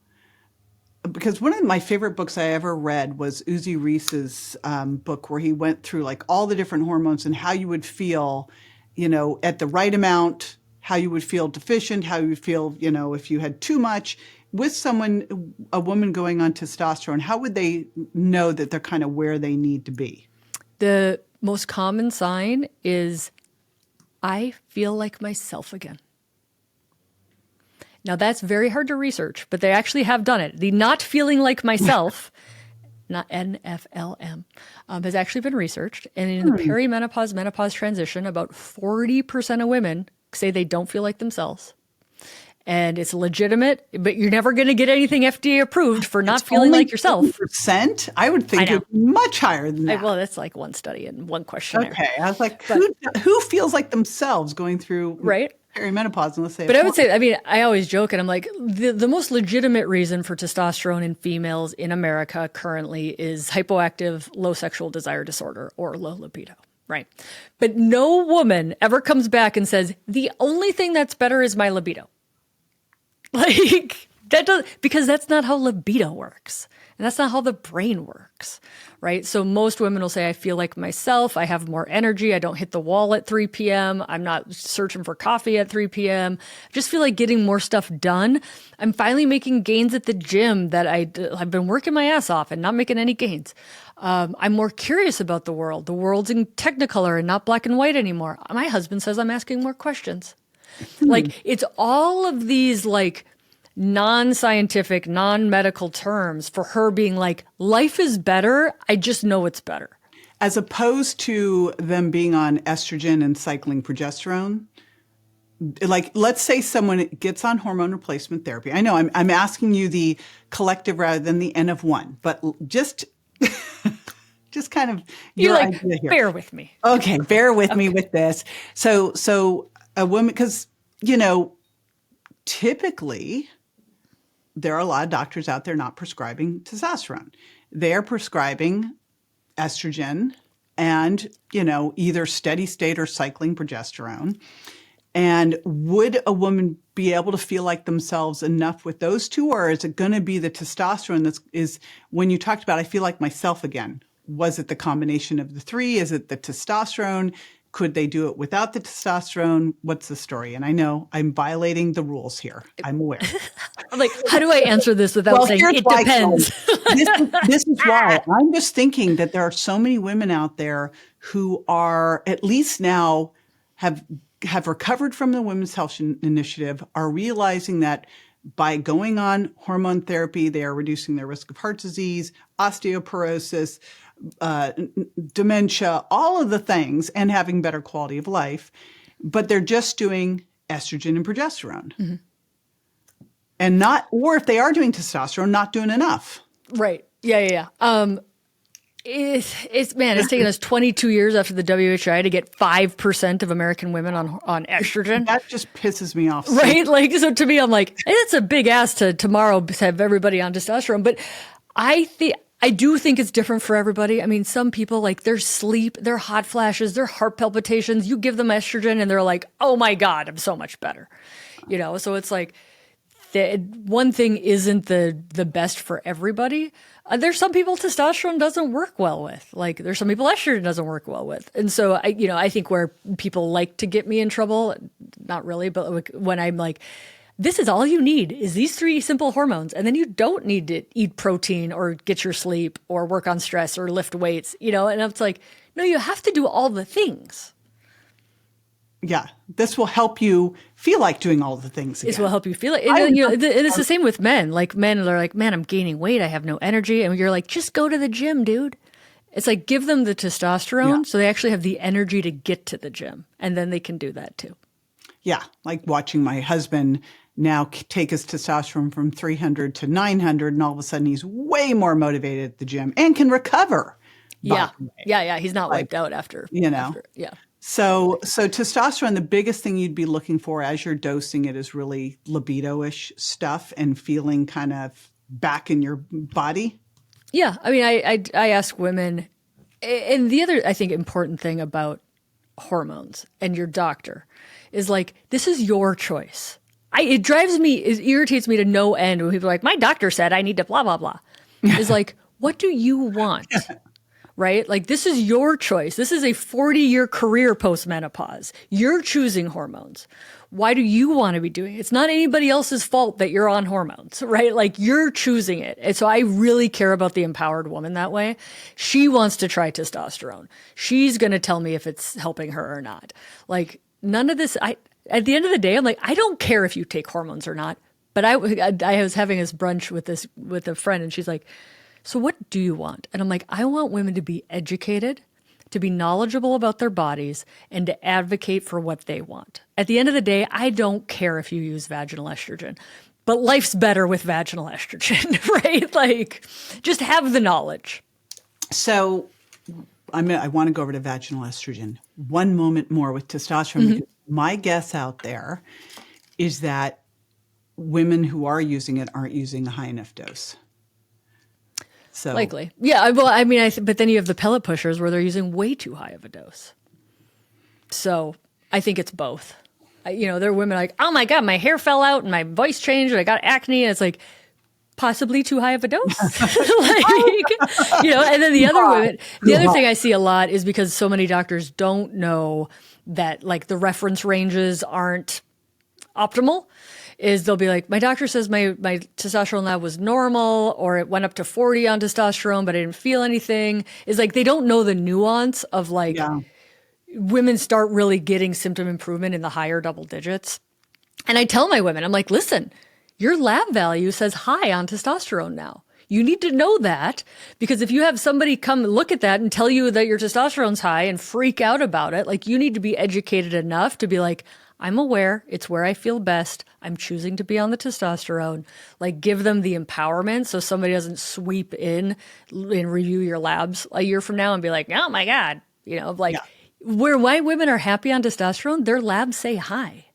Because one of my favorite books I ever read was Uzi Reese's book, where he went through like all the different hormones and how you would feel, at the right amount, how you would feel deficient, how you would feel, if you had too much. With a woman going on testosterone, how would they know that they're kind of where they need to be? The most common sign is, I feel like myself again. Now, that's very hard to research, but they actually have done it. The not feeling like myself, not NFLM, has actually been researched. And in the perimenopause, menopause transition, about 40% of women say they don't feel like themselves. And it's legitimate, but you're never going to get anything FDA approved for not feeling like yourself. Percent? I would think it's much higher than that. Well, that's like one study and one questionnaire. Okay. I was like, who feels like themselves going through perimenopause unless they have I would say, I always joke, and I'm like, the most legitimate reason for testosterone in females in America currently is hypoactive low sexual desire disorder or low libido. Right. But no woman ever comes back and says, the only thing that's better is my libido. Because that's not how libido works. And that's not how the brain works, right? So most women will say, I feel like myself. I have more energy. I don't hit the wall at 3 p.m. I'm not searching for coffee at 3 p.m. I just feel like getting more stuff done. I'm finally making gains at the gym that I've been working my ass off and not making any gains. I'm more curious about the world. The world's in Technicolor and not black and white anymore. My husband says I'm asking more questions. It's all of these non-scientific, non-medical terms for her being like, life is better. I just know it's better. As opposed to them being on estrogen and cycling progesterone. Let's say someone gets on hormone replacement therapy. I know I'm asking you the collective rather than the N of one, but just kind of your idea here. Bear with me. Okay, bear with me with this. So a woman, because, typically there are a lot of doctors out there not prescribing testosterone. They're prescribing estrogen and, either steady state or cycling progesterone. And would a woman be able to feel like themselves enough with those two? Or is it going to be the testosterone is when you talked about, I feel like myself again? Was it the combination of the three? Is it the testosterone? Could they do it without the testosterone? What's the story? And I know I'm violating the rules here. I'm aware. I'm like, how do I answer this without saying it depends? This is why. I'm just thinking that there are so many women out there who are at least now have recovered from the Women's Health Initiative, are realizing that by going on hormone therapy, they are reducing their risk of heart disease, osteoporosis, dementia, all of the things, and having better quality of life. But they're just doing estrogen and progesterone. Mm-hmm. And or if they are doing testosterone, not doing enough. Right. Yeah. It's taken us 22 years after the WHI to get 5% of American women on estrogen. That just pisses me off. Right? So to me, I'm like, it's a big ask to tomorrow have everybody on testosterone. But I do think it's different for everybody. I mean, some people, their sleep, their hot flashes, their heart palpitations, you give them estrogen and they're like, oh my God, I'm so much better. So it's like, one thing isn't the best for everybody. There's some people testosterone doesn't work well with. There's some people estrogen doesn't work well with. And so I think where people like to get me in trouble, not really, but when I'm like, this is all you need is these 3 simple hormones. And then you don't need to eat protein or get your sleep or work on stress or lift weights, and it's like, no, you have to do all the things. Yeah. This will help you feel like doing all the things again. This will help you feel it. And, and it's the same with men. Like men are like, man, I'm gaining weight. I have no energy. And you're like, just go to the gym, dude. It's like, give them the testosterone so they actually have the energy to get to the gym. And then they can do that too. Yeah. Like watching my husband now take his testosterone from 300 to 900. And all of a sudden he's way more motivated at the gym and can recover. Yeah. Yeah. He's not wiped out after. Yeah. So testosterone, the biggest thing you'd be looking for as you're dosing it is really libido-ish stuff and feeling kind of back in your body. Yeah. I mean, I ask women, and the other, I think, important thing about hormones and your doctor is like, this is your choice. It irritates me to no end when people are like, my doctor said I need to blah, blah, blah. It's like, what do you want? Right? Like, this is your choice. This is a 40-year career post-menopause. You're choosing hormones. Why do you want to be doing it? It's not anybody else's fault that you're on hormones, right? Like, you're choosing it. And so I really care about the empowered woman that way. She wants to try testosterone. She's going to tell me if it's helping her or not. Like, none of this, at the end of the day, I'm like, I don't care if you take hormones or not. But I was having this brunch with a friend, and she's like, so what do you want? And I'm like, I want women to be educated, to be knowledgeable about their bodies, and to advocate for what they want. At the end of the day, I don't care if you use vaginal estrogen, but life's better with vaginal estrogen, right? Like, just have the knowledge. So I want to go over to vaginal estrogen one moment more with testosterone. Because my guess out there is that women who are using it aren't using a high enough dose. So. Likely. Yeah. Well, I mean, but then you have the pellet pushers where they're using way too high of a dose. So I think it's both. There are women like, oh my God, my hair fell out and my voice changed and I got acne. And it's like, possibly too high of a dose. And then the other thing I see a lot is because so many doctors don't know that like the reference ranges aren't optimal. Is they'll be like, my doctor says my testosterone lab was normal, or it went up to 40 on testosterone, but I didn't feel anything. Is like, they don't know the nuance of like, women start really getting symptom improvement in the higher double digits. And I tell my women, I'm like, listen, your lab value says high on testosterone now. You need to know that, because if you have somebody come look at that and tell you that your testosterone's high and freak out about it, like, you need to be educated enough to be like, I'm aware, it's where I feel best. I'm choosing to be on the testosterone. Like, give them the empowerment so somebody doesn't sweep in and review your labs a year from now and be like, oh my God, why women are happy on testosterone, their labs say high.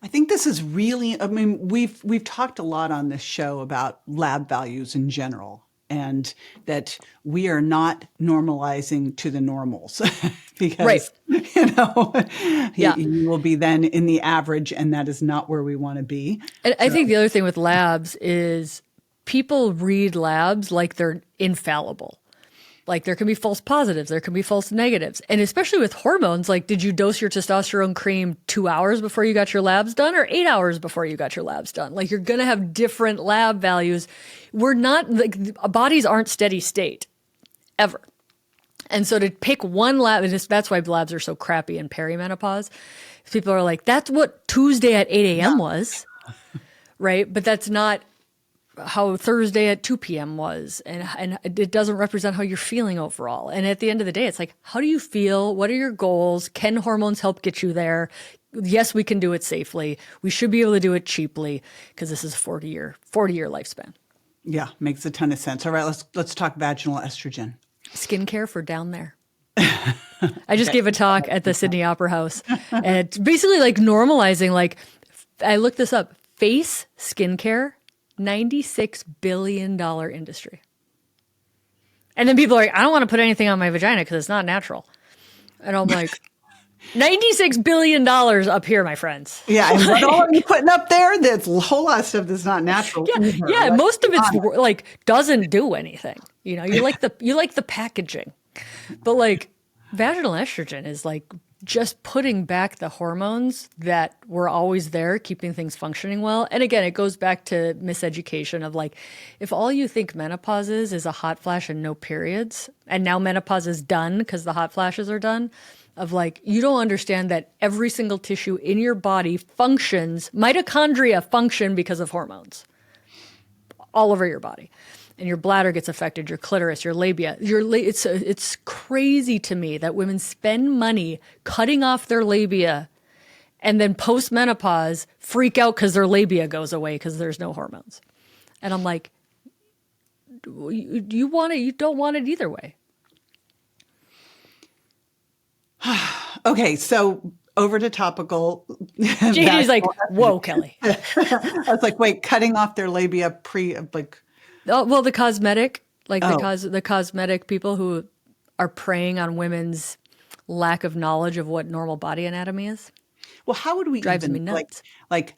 I think this is really, I mean, we've talked a lot on this show about lab values in general, and that we are not normalizing to the normals because, you will be then in the average, and that is not where we want to be. And I think the other thing with labs is people read labs like they're infallible. Like, there can be false positives, there can be false negatives. And especially with hormones, like, did you dose your testosterone cream 2 hours before you got your labs done, or 8 hours before you got your labs done? Like, you're going to have different lab values. We're not, like, bodies aren't steady state ever. And so to pick one lab, and that's why labs are so crappy in perimenopause. People are like, that's what Tuesday at 8 a.m. was, right? But that's not how Thursday at 2 p.m. was, and it doesn't represent how you're feeling overall. And at the end of the day, it's like, how do you feel? What are your goals? Can hormones help get you there? Yes, we can do it safely. We should be able to do it cheaply, because this is a 40-year lifespan. Yeah, makes a ton of sense. All right, let's talk vaginal estrogen. Skincare for down there. I just gave a talk at the Sydney Opera House, and it's basically like normalizing, like, I looked this up, face skincare, $96 billion industry. And then people are like, I don't want to put anything on my vagina because it's not natural. And I'm like, $96 billion up here, my friends. Yeah, and what all are you putting up there? There's a whole lot of stuff that's not natural. Yeah, most of it's like doesn't do anything. You like the packaging. But like, vaginal estrogen is like just putting back the hormones that were always there, keeping things functioning well. And again, it goes back to miseducation of like, if all you think menopause is a hot flash and no periods, and now menopause is done because the hot flashes are done, of like, you don't understand that every single tissue in your body functions, mitochondria function because of hormones all over your body. And your bladder gets affected, your clitoris, your labia. It's crazy to me that women spend money cutting off their labia and then post-menopause freak out because their labia goes away because there's no hormones. And I'm like, you want it, you don't want it either way. Okay, so over to topical. JD's like, whoa, Kelly. I was like, wait, cutting off their labia Oh, well, the cosmetic, like the cosmetic people who are preying on women's lack of knowledge of what normal body anatomy is. Well, how would we driving me nuts? Like,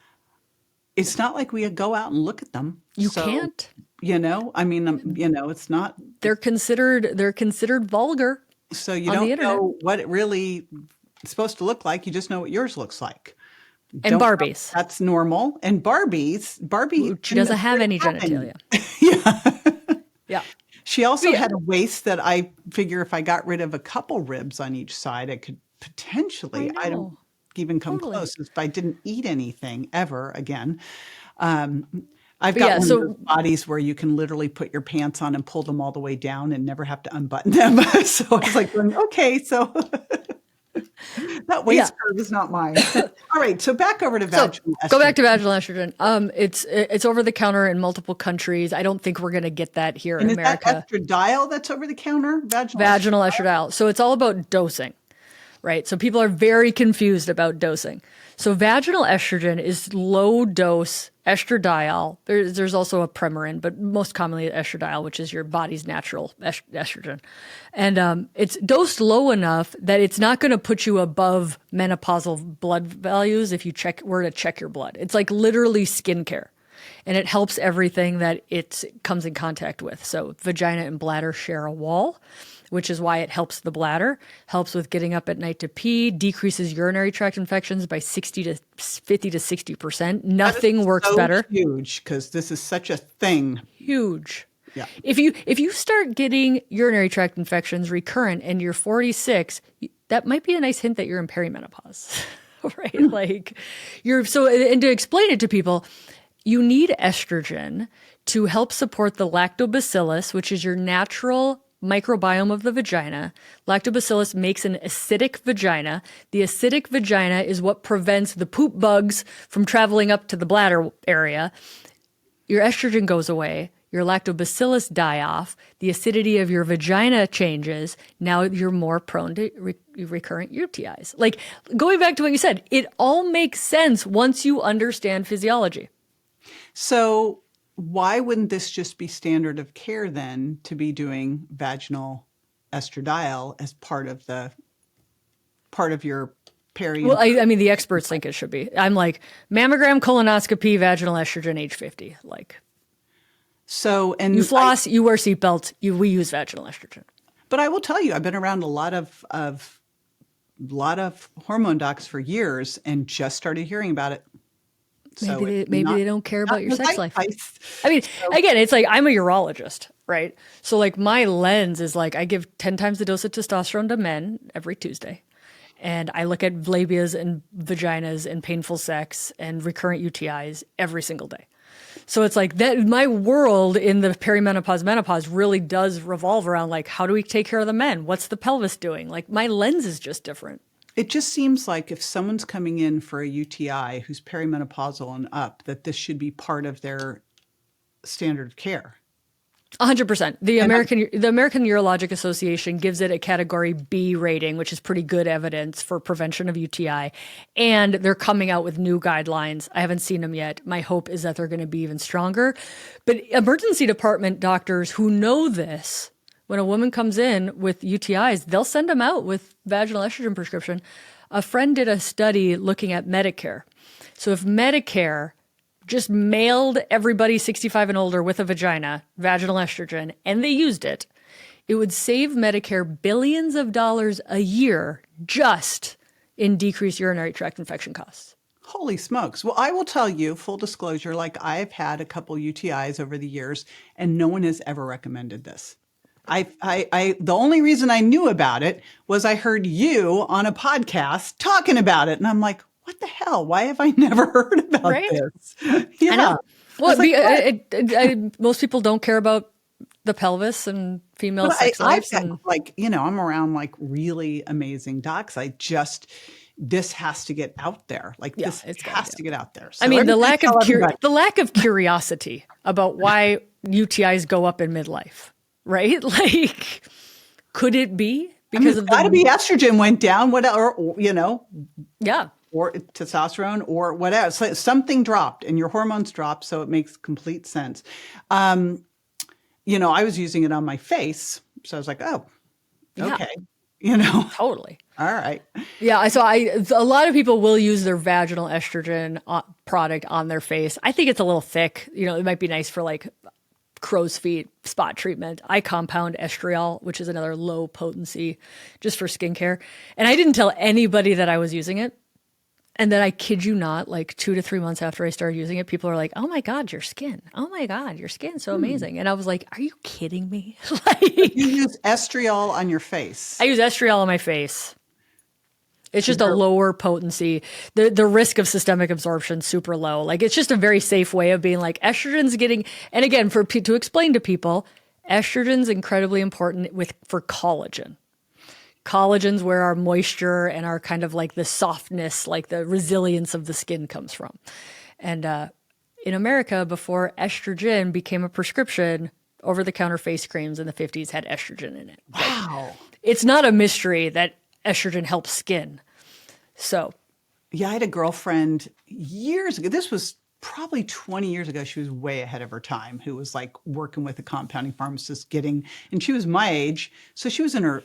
it's not like we go out and look at them. You can't. I mean, it's not. They're considered vulgar. So you don't know what it really is supposed to look like. You just know what yours looks like. And Barbies. That's normal. And Barbie. She doesn't have any genitalia. Yeah. Yeah. She also had a waist that I figure if I got rid of a couple ribs on each side, it could potentially, I don't even come close if I didn't eat anything ever again. I've got one of those bodies where you can literally put your pants on and pull them all the way down and never have to unbutton them. So I was like, okay, so that waist curve is not mine. All right, so back over to vaginal estrogen. Go back to vaginal estrogen. It's over the counter in multiple countries. I don't think we're going to get that here in America. Is that estradiol that's over the counter? Vaginal estradiol. So it's all about dosing, right? So people are very confused about dosing. So vaginal estrogen is low dose estradiol. There's also a Premarin, but most commonly estradiol, which is your body's natural estrogen. And it's dosed low enough that it's not going to put you above menopausal blood values if you were to check your blood. It's like literally skincare. And it helps everything that it comes in contact with. So vagina and bladder share a wall, which is why it helps the bladder, helps with getting up at night to pee, decreases urinary tract infections by 50 to 60%. Nothing works better. Huge, because this is such a thing. Huge. Yeah. If you start getting urinary tract infections recurrent and you're 46, that might be a nice hint that you're in perimenopause, right? Like and to explain it to people, you need estrogen to help support the lactobacillus, which is your natural microbiome of the vagina. Lactobacillus makes an acidic vagina. The acidic vagina is what prevents the poop bugs from traveling up to the bladder area. Your estrogen goes away. Your lactobacillus die off. The acidity of your vagina changes. Now you're more prone to recurrent UTIs. Like, going back to what you said, it all makes sense once you understand physiology. So why wouldn't this just be standard of care then to be doing vaginal estradiol as part of your peri? Well, I mean, the experts think it should be. I'm like, mammogram, colonoscopy, vaginal estrogen, age 50. Like, so, and you floss, you wear seatbelts, we use vaginal estrogen. But I will tell you, I've been around a lot of hormone docs for years and just started hearing about it. So maybe they don't care about your sex life. I mean, again, it's like, I'm a urologist, right? So like my lens is like, I give 10 times the dose of testosterone to men every Tuesday. And I look at labias and vaginas and painful sex and recurrent UTIs every single day. So it's like that. My world in the perimenopause, menopause really does revolve around like, how do we take care of the men? What's the pelvis doing? Like, my lens is just different. It just seems like if someone's coming in for a UTI who's perimenopausal and up, that this should be part of their standard of care. 100%. The American Urologic Association gives it a category B rating, which is pretty good evidence for prevention of UTI. And they're coming out with new guidelines. I haven't seen them yet. My hope is that they're going to be even stronger. But emergency department doctors who know this, when a woman comes in with UTIs, they'll send them out with vaginal estrogen prescription. A friend did a study looking at Medicare. So if Medicare just mailed everybody 65 and older with a vagina, vaginal estrogen, and they used it, it would save Medicare billions of dollars a year just in decreased urinary tract infection costs. Holy smokes. Well, I will tell you, full disclosure, like I've had a couple UTIs over the years, and no one has ever recommended this. The only reason I knew about it was I heard you on a podcast talking about it. And I'm like, what the hell? Why have I never heard about Right? this? I know. Well, What? most people don't care about the pelvis and female But sex I've lives. had, And like, I'm around like really amazing docs. This has to get out there. Like Yeah, this it's has to get out there. I So mean, the everybody the lack of curiosity about why UTIs go up in midlife, right? Like, could it be because it's of got to be estrogen went down, whatever, yeah. or testosterone or whatever. So something dropped and your hormones dropped. So it makes complete sense. I was using it on my face. So I was like, oh, Yeah. okay. Totally. All right. Yeah, so a lot of people will use their vaginal estrogen product on their face. I think it's a little thick. It might be nice for like crow's feet spot treatment. I compound estriol, which is another low potency just for skincare. And I didn't tell anybody that I was using it. And then I kid you not, like 2 to 3 months after I started using it, people are like, "Oh my God, your skin. Oh my God, your skin's so amazing." And I was like, "Are you kidding me?" You use estriol on your face. I use estriol on my face. It's just a lower potency. The risk of systemic absorption super low. Like, it's just a very safe way of being like, estrogen's getting, and again, to explain to people, estrogen's incredibly important for collagen. Collagen's where our moisture and our kind of like the softness, like the resilience of the skin comes from. And in America, before estrogen became a prescription, over-the-counter face creams in the 50s had estrogen in it. Wow. It's not a mystery that estrogen helps skin. So, yeah, I had a girlfriend years ago. This was probably 20 years ago. She was way ahead of her time, who was like working with a compounding pharmacist and she was my age. So she was in her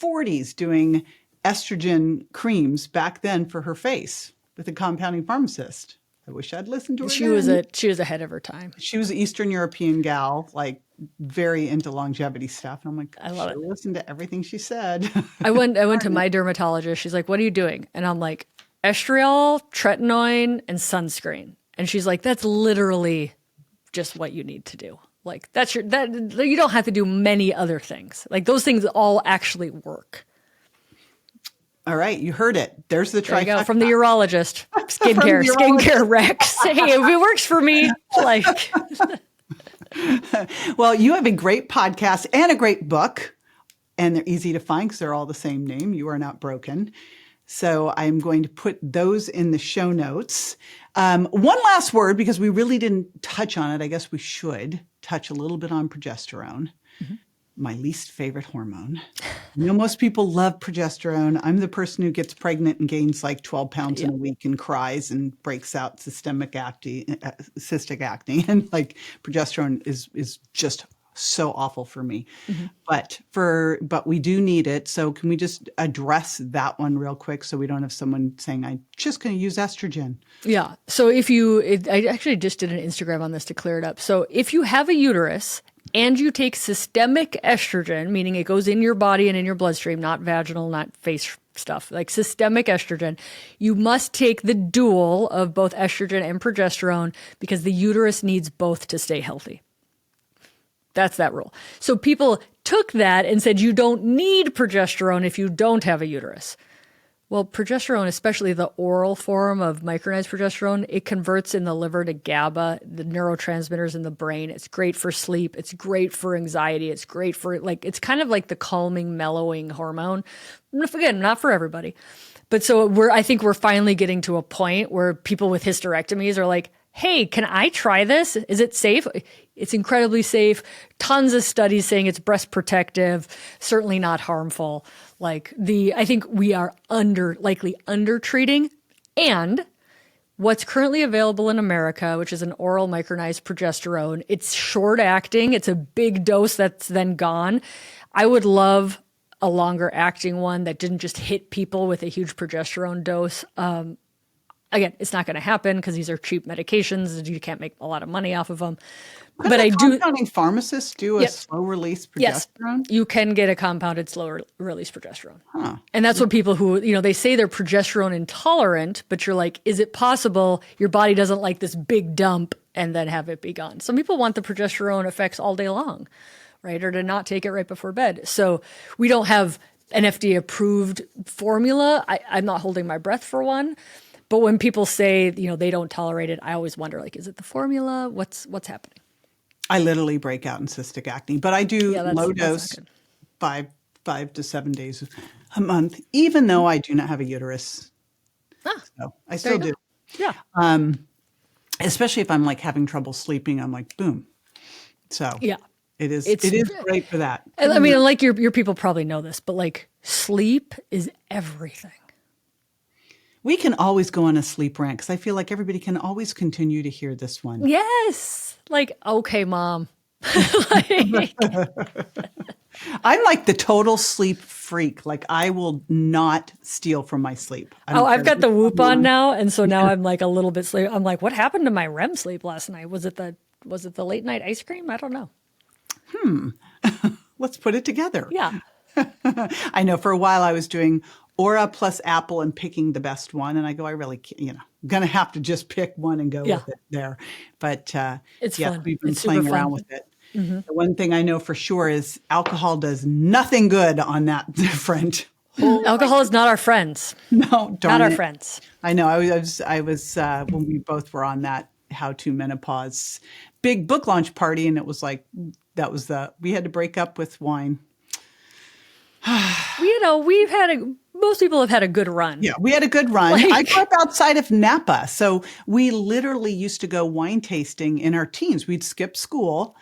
40s doing estrogen creams back then for her face with a compounding pharmacist. I wish I'd listened to her. She was ahead of her time. She was an Eastern European gal, like very into longevity stuff. And I'm like, I love it. Listen to everything she said. I went to my dermatologist. She's like, "What are you doing?" And I'm like, "Estriol, tretinoin, and sunscreen." And she's like, "That's literally just what you need to do. Like, you don't have to do many other things. Like, those things all actually work." All right, you heard it. There's the trifecta. There you go, from the urologist. Skincare Rex. Hey, if it works for me, like. Well, you have a great podcast and a great book, and they're easy to find because they're all the same name. You Are Not Broken. So I'm going to put those in the show notes. One last word, because we really didn't touch on it. I guess we should touch a little bit on progesterone. Mm-hmm. My least favorite hormone. Most people love progesterone. I'm the person who gets pregnant and gains like 12 pounds in a week and cries and breaks out cystic acne. And like progesterone is just so awful for me. Mm-hmm. But we do need it. So can we just address that one real quick so we don't have someone saying, "I'm just going to use estrogen"? Yeah. So I actually just did an Instagram on this to clear it up. So if you have a uterus and you take systemic estrogen, meaning it goes in your body and in your bloodstream, not vaginal, not face stuff, like systemic estrogen, you must take the dual of both estrogen and progesterone because the uterus needs both to stay healthy. That's that rule. So people took that and said, you don't need progesterone if you don't have a uterus. Well, progesterone, especially the oral form of micronized progesterone, it converts in the liver to GABA, the neurotransmitters in the brain. It's great for sleep. It's great for anxiety. It's great for it's kind of like the calming, mellowing hormone. Again, not for everybody. But so I think we're finally getting to a point where people with hysterectomies are like, "Hey, can I try this? Is it safe?" It's incredibly safe. Tons of studies saying it's breast protective, certainly not harmful. I think we are likely under treating. And what's currently available in America, which is an oral micronized progesterone, it's short acting. It's a big dose that's then gone. I would love a longer acting one that didn't just hit people with a huge progesterone dose. Again, it's not going to happen because these are cheap medications. You can't make a lot of money off of them. But I do. Compounding pharmacists do a slow release progesterone? Yes, you can get a compounded slow release progesterone. Huh. And that's what people who, they say they're progesterone intolerant, but you're like, is it possible your body doesn't like this big dump and then have it be gone? Some people want the progesterone effects all day long, right? Or to not take it right before bed. So we don't have an FDA approved formula. I'm not holding my breath for one. But when people say, they don't tolerate it, I always wonder, like, is it the formula? What's happening? I literally break out in cystic acne, but I do low that's dose 5 to 7 days a month, even though I do not have a uterus. So I still do. Yeah. Especially if I'm like having trouble sleeping, I'm like, boom. So Yeah. it is great for that. I mean, like your people probably know this, but like sleep is everything. We can always go on a sleep rant because I feel like everybody can always continue to hear this one. Yes. Like, okay, mom. I'm like the total sleep freak. Like I will not steal from my sleep. I've got the Whoop on now, and so now I'm like a little bit sleep. I'm like, what happened to my REM sleep last night? Was it the late night ice cream? I don't know. Let's put it together. Yeah. I know for a while I was doing Aura plus Apple and picking the best one. And I go, I really can't, I'm going to have to just pick one and go with it there. But it's fun. We've been it's playing around with it. Mm-hmm. The one thing I know for sure is alcohol does nothing good on that front. Alcohol is not our friends. No, not our friends. I know. I was when we both were on that How to Menopause big book launch party, and it was like, we had to break up with wine. Most people have had a good run. Yeah, we had a good run. I grew up outside of Napa, so we literally used to go wine tasting in our teens. We'd skip school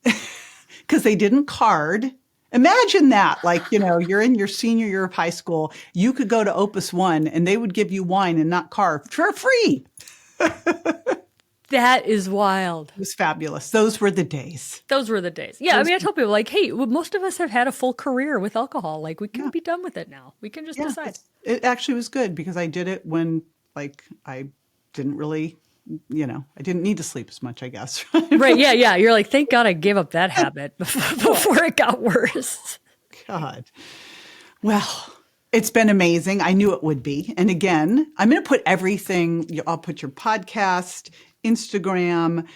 because they didn't card. Imagine that. Like, you're in your senior year of high school. You could go to Opus One and they would give you wine and not card for free. That is wild. It was fabulous. Those were the days. Yeah, I tell people like, hey, most of us have had a full career with alcohol. Like, we can be done with it now. We can just decide. It actually was good because I did it when, like, I didn't really, I didn't need to sleep as much, I guess. Right, yeah. You're like, thank God I gave up that habit before it got worse. God. Well, it's been amazing. I knew it would be. And again, I'm going to put everything, I'll put your podcast, Instagram,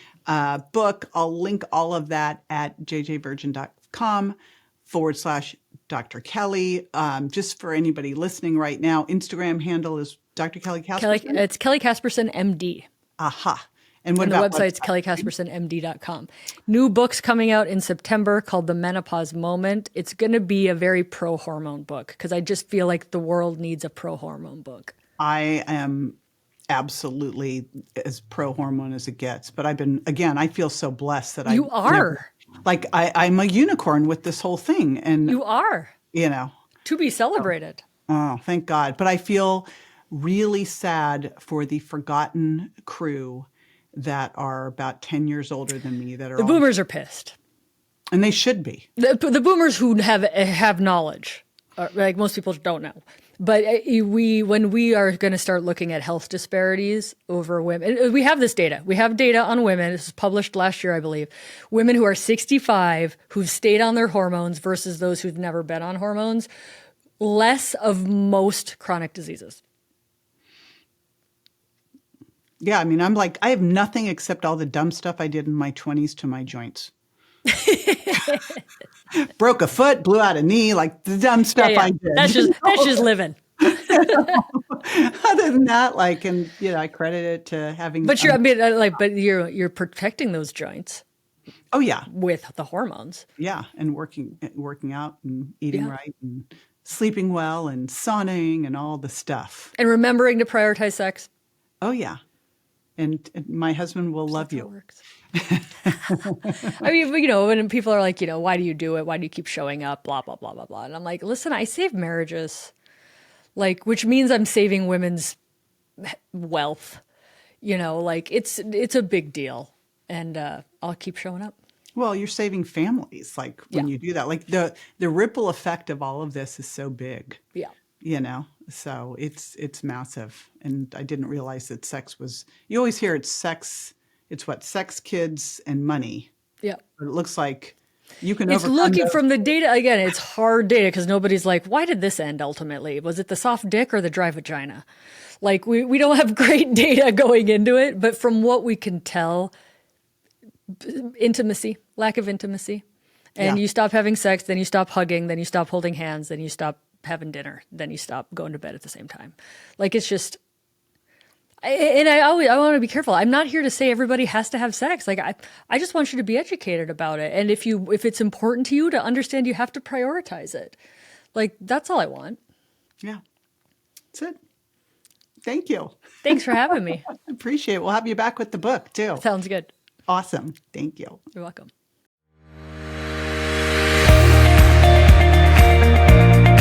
book. I'll link all of that at jjvirgin.com/Dr. Kelly. Just for anybody listening right now, Instagram handle is Dr. Kelly Casperson. It's Kelly Casperson, MD. Aha. And what and about the website's kellycaspersonmd.com. New books coming out in September called The Menopause Moment. It's going to be a very pro-hormone book because I just feel like the world needs a pro-hormone book. I am absolutely as pro-hormone as it gets. But I feel so blessed that You are. I'm a unicorn with this whole thing. And you are. To be celebrated. Oh, thank God. But I feel really sad for the forgotten crew that are about 10 years older than me. The boomers are pissed. And they should be. The boomers who have knowledge, like most people don't know. But when we are going to start looking at health disparities over women, we have this data. We have data on women. This was published last year, I believe. Women who are 65, who've stayed on their hormones versus those who've never been on hormones, less of most chronic diseases. Yeah, I'm like, I have nothing except all the dumb stuff I did in my 20s to my joints. Broke a foot, blew out a knee, like the dumb stuff I did. That's just living. Other than that, I credit it to having. But you're protecting those joints. Oh yeah, with the hormones. Yeah, and working out and eating right and sleeping well and sauning and all the stuff. And remembering to prioritize sex. Oh yeah. And my husband will love you. Works. When people are like, why do you do it? Why do you keep showing up? Blah, blah, blah, blah, blah. And I'm like, listen, I save marriages, which means I'm saving women's wealth. It's a big deal. And I'll keep showing up. Well, you're saving families, when you do that. The ripple effect of all of this is so big. Yeah. So it's massive. And I didn't realize that sex was, you always hear it's sex, sex, kids, and money. Yeah. But it looks like you can overcome looking from the data, again, it's hard data because nobody's like, why did this end ultimately? Was it the soft dick or the dry vagina? We don't have great data going into it, but from what we can tell, lack of intimacy. And Yeah. you stop having sex, then you stop hugging, then you stop holding hands, then you stop having dinner, then you stop going to bed at the same time. Like it's just, I want to be careful. I'm not here to say everybody has to have sex. Like I just want you to be educated about it. And if it's important to you to understand, you have to prioritize it. Like that's all I want. Yeah. That's it. Thank you. Thanks for having me. Appreciate it. We'll have you back with the book too. Sounds good. Awesome. Thank you. You're welcome.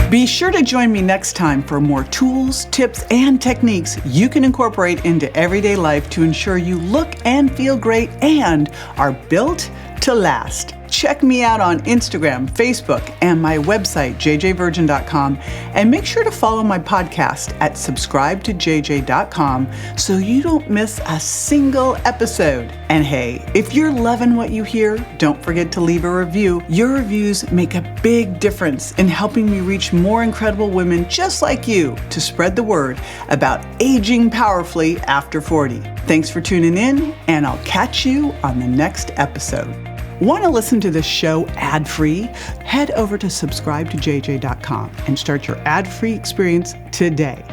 Be sure to join me next time for more tools, tips, and techniques you can incorporate into everyday life to ensure you look and feel great and are built to last. Check me out on Instagram, Facebook, and my website, jjvirgin.com. And make sure to follow my podcast at subscribetojj.com so you don't miss a single episode. And hey, if you're loving what you hear, don't forget to leave a review. Your reviews make a big difference in helping me reach more incredible women just like you to spread the word about aging powerfully after 40. Thanks for tuning in, and I'll catch you on the next episode. Want to listen to this show ad-free? Head over to subscribetojj.com and start your ad-free experience today.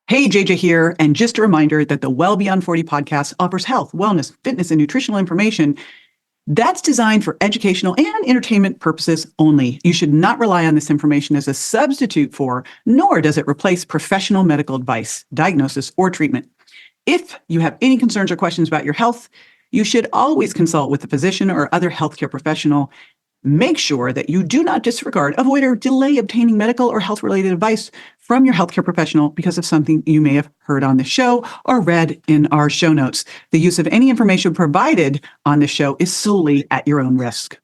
Hey, JJ here, and just a reminder that the Well Beyond 40 podcast offers health, wellness, fitness, and nutritional information that's designed for educational and entertainment purposes only. You should not rely on this information as a substitute for, nor does it replace professional medical advice, diagnosis, or treatment. If you have any concerns or questions about your health, you should always consult with a physician or other healthcare professional. Make sure that you do not disregard, avoid, or delay obtaining medical or health-related advice from your healthcare professional because of something you may have heard on the show or read in our show notes. The use of any information provided on the show is solely at your own risk.